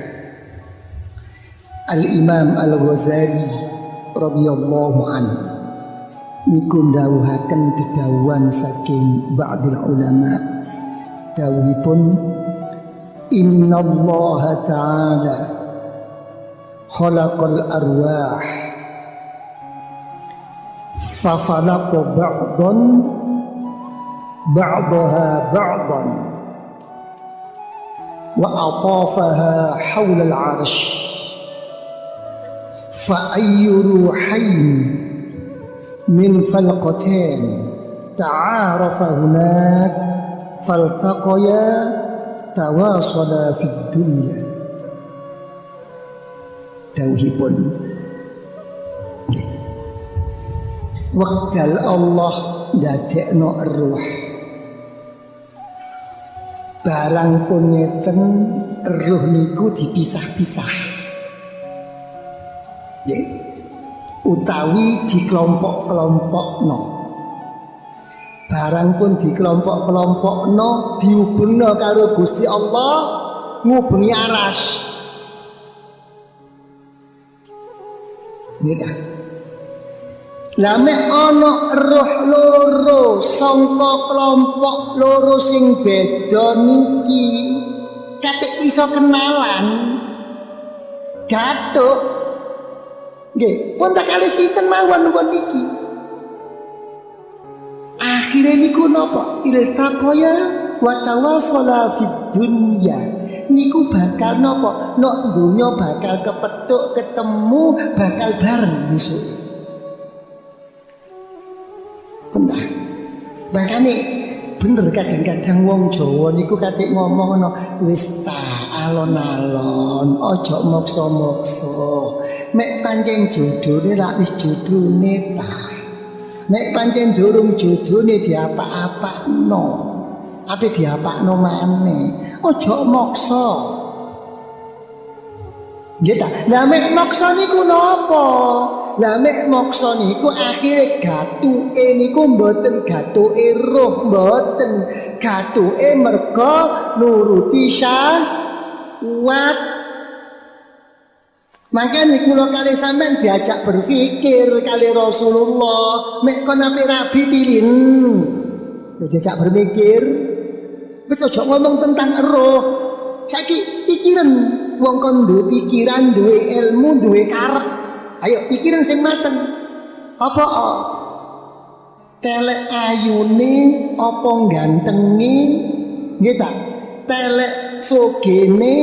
Al-Imam Al-Ghazali radhiyallahu anhu niku ndawuhaken dedawuhan saking ba'dil ulama dawuhipun innallaha ta'ala khalaqal arwah fa khalaqa ba'daha ba'dan wa atafaha hawla al-'arsh فأي روحين من فلقتين تعارف هناك فالتقيا تواصلا في الدنيا. Dawuhipun wekdal Allah ndadekno ruh barang pun ngeten ruh niku dipisah-pisah utawi dikelompok-kelompokno barang pun dikelompok-kelompokno dihubungno karo Gusti Allah ngubengi aras nggih. Lah mek ana roh loro sangka kelompok loro sing beda niki kate iso kenalan gathuk. Nggih, pun tak kali sinten mawon pun niki. Akhire niku napa? Iltaqaya wa tawasala fid dunya. Niku bakal napa? Nok dunya bakal kepethuk ketemu bakal bareng besok. Bener. Makane bener kadang-kadang wong Jawa niku kate ngomong ngono, wis ta alon-alon, aja maksa-maksa. Mek pancen jodone rak wis jodone ta. Nek pancen durung jodone diapa-apakno. Ape diapakno maneh. Aja maksa. Nggih ta? Lah mek maksa niku napa? Lah mek maksa niku akhire gathuke niku mboten gathuke roh, mboten. Gathuke merga nuruti syahwat. Makanya kula kali sampean diajak berpikir kali Rasulullah mek kon ape rabi pilin diajak berpikir wis aja ngomong tentang roh saiki pikiran wong kon duwe pikiran duwe ilmu duwe karep ayo pikiran sing mateng apa telek ayune apa gantenge nggih ta telek sogene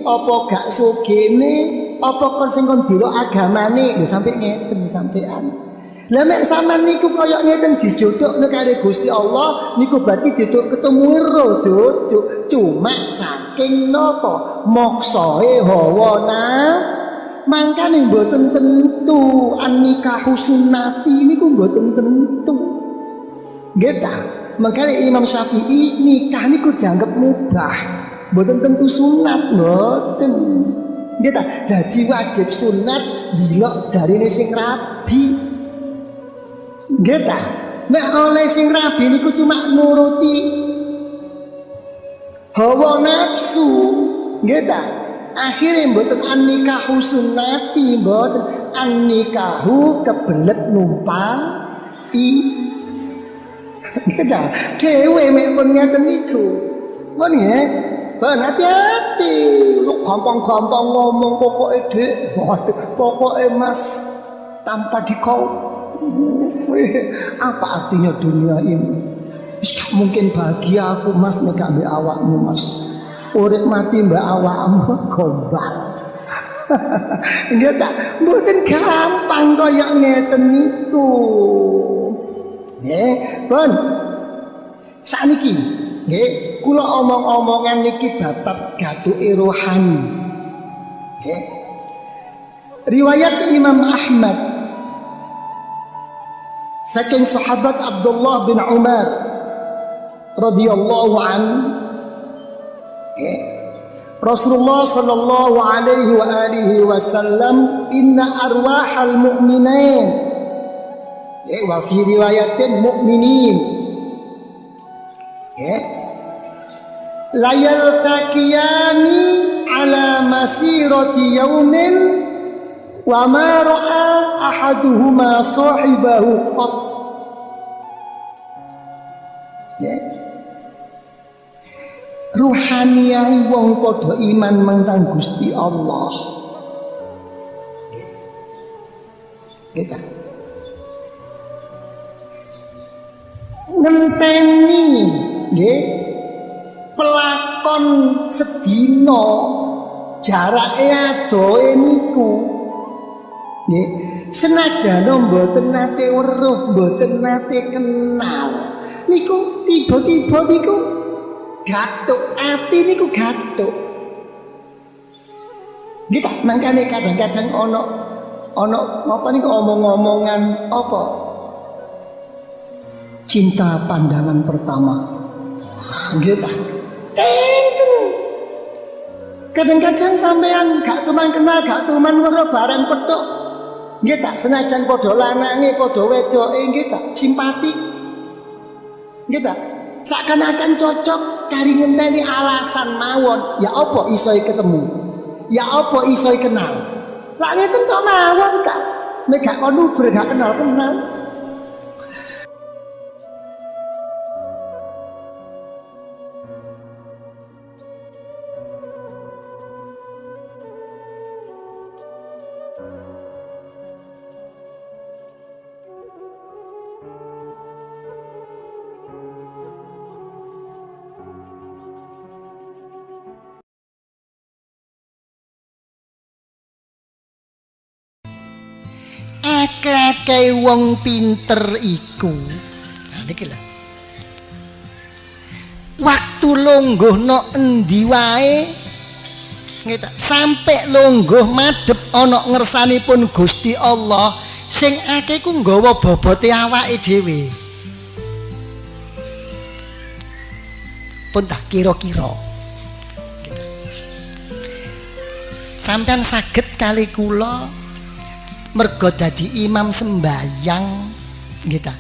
apa gak sogene apa kon sing kon delok agamane lho sampe ngeten sampean. Lah mek sampean niku kaya ngeten dijodhokne karo Gusti Allah niku berarti duduk ketemu roh duduk cuma saking napa moksae hawa mangkane mboten tentu an-nikahu sunnati niku mboten tentu. Nggih ta? Makane Imam Syafi'i nikah niku dianggap mubah. Mboten tentu sunat mboten. Nggih ta? Jadi wajib sunat dilok darine sing rabi. Nggih ta? Nek oleh sing rabi niku cuma nuruti hawa nafsu. Nggih ta? Akhire mboten an-nikahu sunnati, mboten an-nikahu kebelet numpang nggih ta? Dhewe mek pun ngeten niku. Pun nggih. Ben hati-hati, lu gampang-gampang ngomong pokoknya dek, pokoknya mas tanpa dikau. Apa artinya dunia ini? Gak mungkin bahagia aku mas, gak ambil awakmu mas. Urip mati mbak awakmu gombal. Enggak tak, mboten gampang kaya ngeten niku. Nggih, pun sakniki nggih kula omong-omongan niki babat gathuke rohani. Nggih. riwayat Imam Ahmad saking sahabat Abdullah bin Umar radhiyallahu an, Rasulullah sallallahu alaihi wa alihi wasallam, inna arwahal mu'minin, wa fi riwayatin mu'minin, layal takiyani ala masirati yaumin wa ma ra'a ahaduhuma sahibahu qat. Ruhaniyai wong padha iman mentang Gusti Allah. Kita ngenteni nggih pelakon sedina jarake adohe niku nggih, senajan mboten nate weruh, mboten nate kenal niku, tiba-tiba niku gatuk, ati niku gatuk. Kita mangkane kadang-kadang ono apa niku omong-omongan apa? Cinta pandangan pertama. Gitu. Itu. Kadang-kadang sampean gak teman kenal, gak teman weruh barang petuk. Gitu. Senajan padha lanange, padha wedoke gitu, simpati. Gitu. Seakan-akan cocok kari ngenteni alasan mawon. Ya apa iso ketemu? Ya apa iso kenal? Lah ngeten tok mawon ta. Nek gak kono gak kenal-kenal. Akeh wong pinter iku. Nah niki lho. Waktu lungguhno endi wae ngeta sampai lungguh madhep ana ngersanipun Gusti Allah, sing akeh ku nggawa bobote awake dhewe. Pun tak kira-kira. Sampeyan saged kali kula mergo dadi imam sembayang gitu.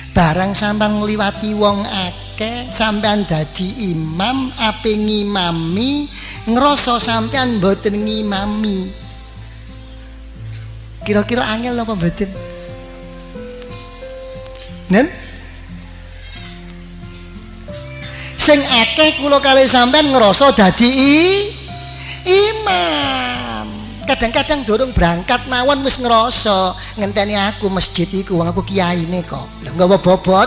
Barang sampean ngliwati wong akeh, sampean dadi imam ape ngimami, ngrasa sampean mboten ngimami. Kira-kira angel apa mboten? Nen? Sing akeh kula kali sampean ngrasa dadi imam. Kadang-kadang durung berangkat mawon wis ngerasa ngenteni aku masjid iku wong aku kiyaine kok. Lha nggawa bobot.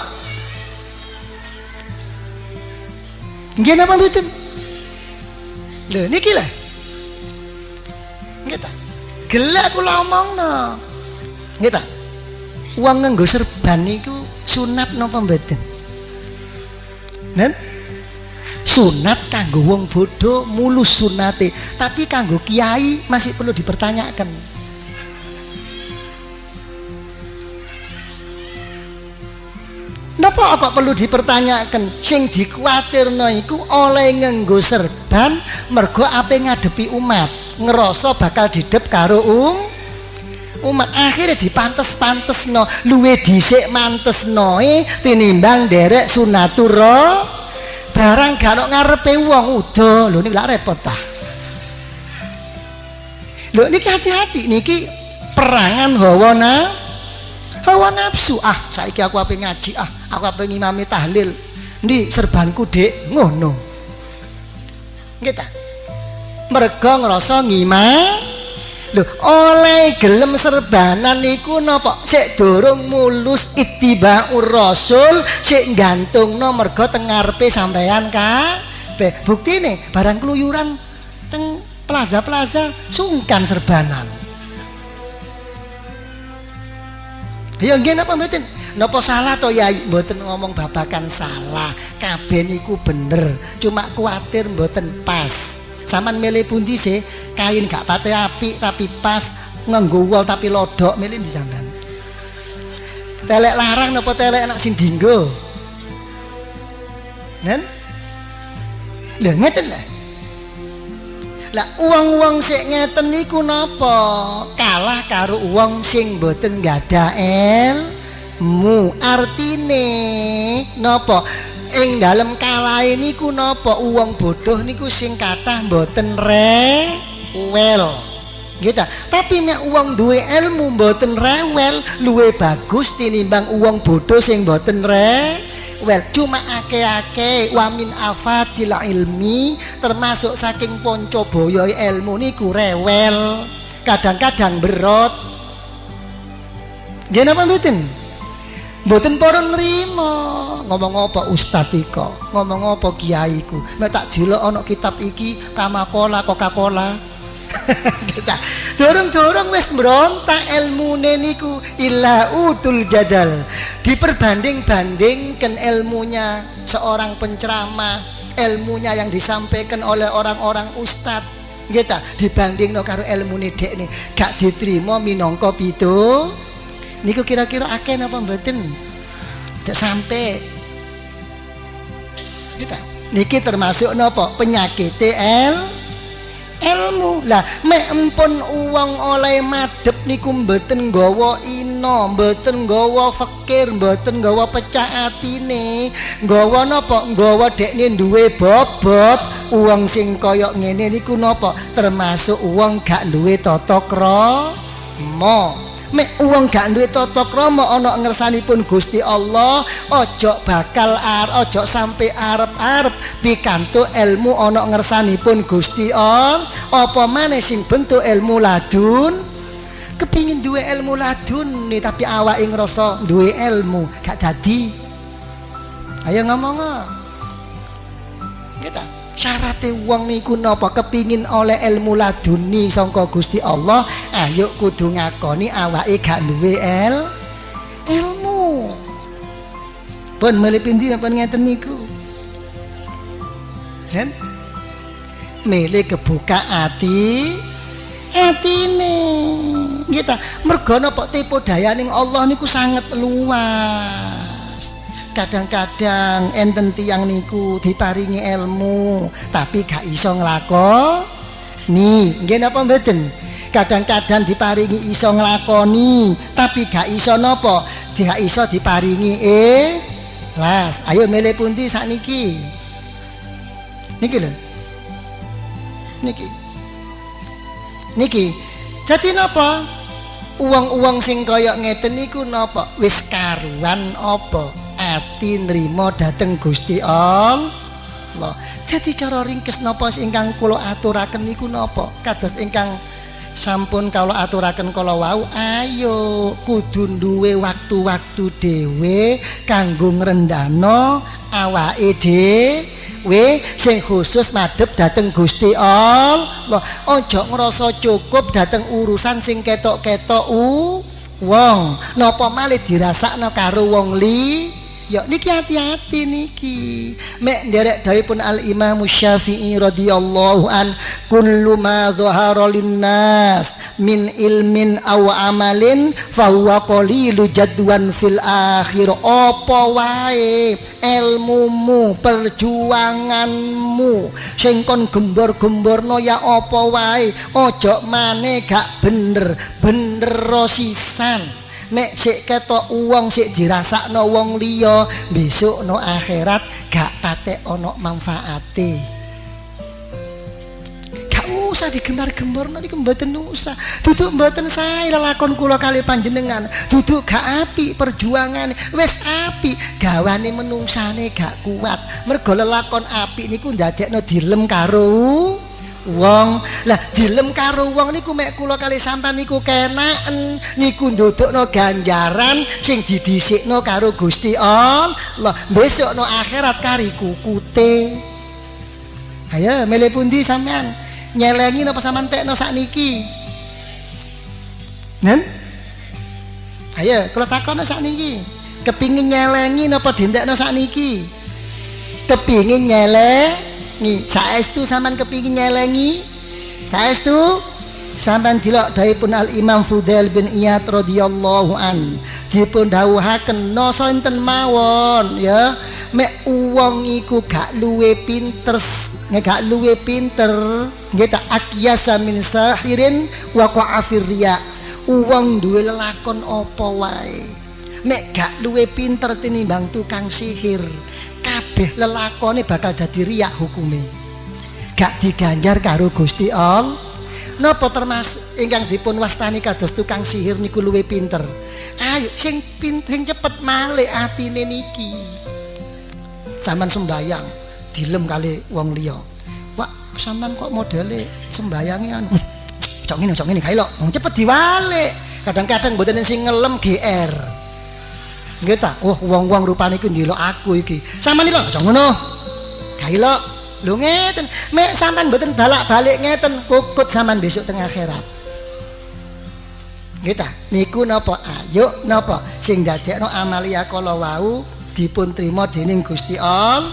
Nggih napa mboten? Lho niki lho. Nggih ta. Gelek kula omongno. Nggih ta. Wong nganggo serban niku sunat napa mboten? Nen? Sunat kanggo wong bodoh mulus sunate, tapi kanggo kiai masih perlu dipertanyakan. Napa kok perlu dipertanyakan? Sing dikuwatirno iku oleh nganggo serban mergo ape ngadepi umat, ngerasa bakal didep karo umat. Akhirnya dipantes-pantesno, luwe dhisik mantesnoe tinimbang derek sunaturah. Barang gak ono ngarepe wong uda, lho niki lak repot ta. Lho niki hati-hati niki perangan hawa nafsu. Ah, saiki aku ape ngaji, aku ape ngimami tahlil. Ndi serbanku, Dik, ngono. Nggih ta? Mergo ngrasa lho, oleh gelem serbanan niku napa? Sik durung mulus ittiba'ur rasul, sik gantungno mergo teng ngarepe sampean kabeh. Buktine barang keluyuran teng plaza-plaza sungkan serbanan. Ya nggih napa mboten? Napa salah to ya? Mboten ngomong babakan salah. Kabeh niku bener, cuma kuwatir mboten pas. Saman milih pundi sih? Kain gak pate apik tapi pas, nganggo wol tapi lodok milih di sampean. Telek larang napa telek anak sing dinggo? Kan? Lha ngeten lah. Lah uang-uang sik ngeten niku napa? Kalah karo uang sing mboten gadah ilmu. Artine napa? Ing dalem kalahe niku napa? Uang bodoh niku sing kathah mboten rewel. Gitu. Tapi nek uang duwe ilmu mboten rewel, luwe bagus tinimbang uang bodoh sing mboten rewel. Cuma ake-ake wamin afatil ilmi, termasuk saking ponco boyo ilmu niku rewel. Kadang-kadang berot. Nggih napa mboten? Mboten para nrimo. Ngomong apa ustaz iko? Ngomong apa kiaiku? Mek tak delok ana kitab iki Kamakola Coca-Cola. Kita dorong-dorong wis mbrontak ilmune niku illa utul jadal. Diperbanding-bandingkan ilmunya seorang penceramah, ilmunya yang disampaikan oleh orang-orang ustadz, gitu, dibandingno karo ilmune dekne gak diterima minangka pitu. Niku kira-kira akeh napa mboten? Cek sampai. Gitu. Niki termasuk napa? Penyakit ilmu. Lah mek empun uang oleh madhep niku mboten nggawa ina, mboten nggawa fakir, mboten nggawa pecah atine, nggawa napa? Nggawa dekne duwe bobot. Uang sing kaya ngene niku napa? Termasuk uang gak duwe tata krama. Mek uang gak duwe tata krama ana ngersanipun Gusti Allah, ojo bakal ojo sampai arep-arep pikantuk ilmu ana ngersanipun Gusti Allah. Apa maneh sing bentuk ilmu ladun, kepingin duwe ilmu ladun nih tapi awake ngrasa duwe ilmu gak dadi. Ayo ngomong. Gitu. Syarate wong niku napa? Kepingin oleh ilmu laduni sangka Gusti Allah, ayo kudu ngakoni awake gak duwe ilmu. Pun milih pindi napa ngeten niku? Kan? Milih kebuka atine. Gitu. Mergo napa tipu dayaning Allah niku sangat luas. Kadang-kadang enten tiyang niku diparingi ilmu tapi gak iso nglakoni. Nggih napa mboten? Kadang-kadang diparingi iso nglakoni tapi gak iso napa? Gak iso diparingi ikhlas. Ayo milih pundi sakniki? Niki lho. Niki. Dadi napa? Uang-uang sing kaya ngeten niku napa? Wis karuan apa? Ati nrimo dhateng Gusti Allah. Jadi cara ringkes napa ingkang kula aturaken niku napa? Kados ingkang sampun kula aturaken kala wau, ayo kudu duwe waktu-waktu dhewe kanggo ngrendano awake dhewe sing khusus madhep dhateng Gusti Allah. Aja ngrasa cukup dhateng urusan sing ketok-ketok wong. Napa malih dirasakno karo wong li? Ya niki hati-hati niki. Mek nderek dawuhipun Al-Imam Syafi'i radhiyallahu an, kullu ma dhahara linnas min ilmin aw amalin fahuwa qalilu jadwan fil akhir. Apa wae ilmumu, perjuanganmu sing kon gembor-gemborno ya apa wae, ojo maneh gak bener sisan. Nek sik ketok uang sik dirasakno wong liya, besok no akhirat gak patek ono manfaate. Gak usah digembar-gemborno niku mboten usah. Duduk mboten sae lelakon kula kali panjenengan. Duduk gak apik perjuangan, wis apik gawane menungsane gak kuat. Mergo lelakon apik niku ndadekno dilem karo wong. Lah dilem karo wong niku mek kula kali sampean niku kenaken niku ndodokno ganjaran sing didhisikno karo Gusti Allah. Besok no akhirat kari kukute. Ayo milih pundi sampean? Nyelengi napa sampean tekno sakniki? Nen? Ayo kula takono sakniki. Kepingin nyelengi napa dintekno sakniki? Kepingin nyelengi. Saestu sampean kepingin nyelengi? Saestu? sampean delok dawuhipun Al Imam Fudail bin Iyad radhiyallahu an dipun dawuhaken nasa enten mawon ya mek wong iku gak luwe pinter nggih ta akyasa min sahirin wa qa'afir riya wong duwe lelakon apa wae mek gak luwe pinter tinimbang tukang sihir kabeh lelakone bakal dadi riya hukume gak diganjar karo Gusti Allah. Napa termasuk ingkang dipun wastani kados tukang sihir niku luwih pinter. Ayo sing cepet malih atine niki. Sampeyan sembayang dilem kali wong liya. Wah, sampeyan kok modele sembayange anu. Cok ngene kae lho. Cepet diwalik. Kadang-kadang mboten sing ngelem GR. Nggih ta? Oh, wong-wong rupane iku ndelok aku iki. Sampeyan lho, aja ngono. Kae lho. Lho ngeten, mek sampean mboten balak-balik ngeten, kukut sampean besok teng akhirat. Nggih ta? Niku napa? Ayo napa sing dadekno amalia kala wau dipun trima dening Gusti Allah.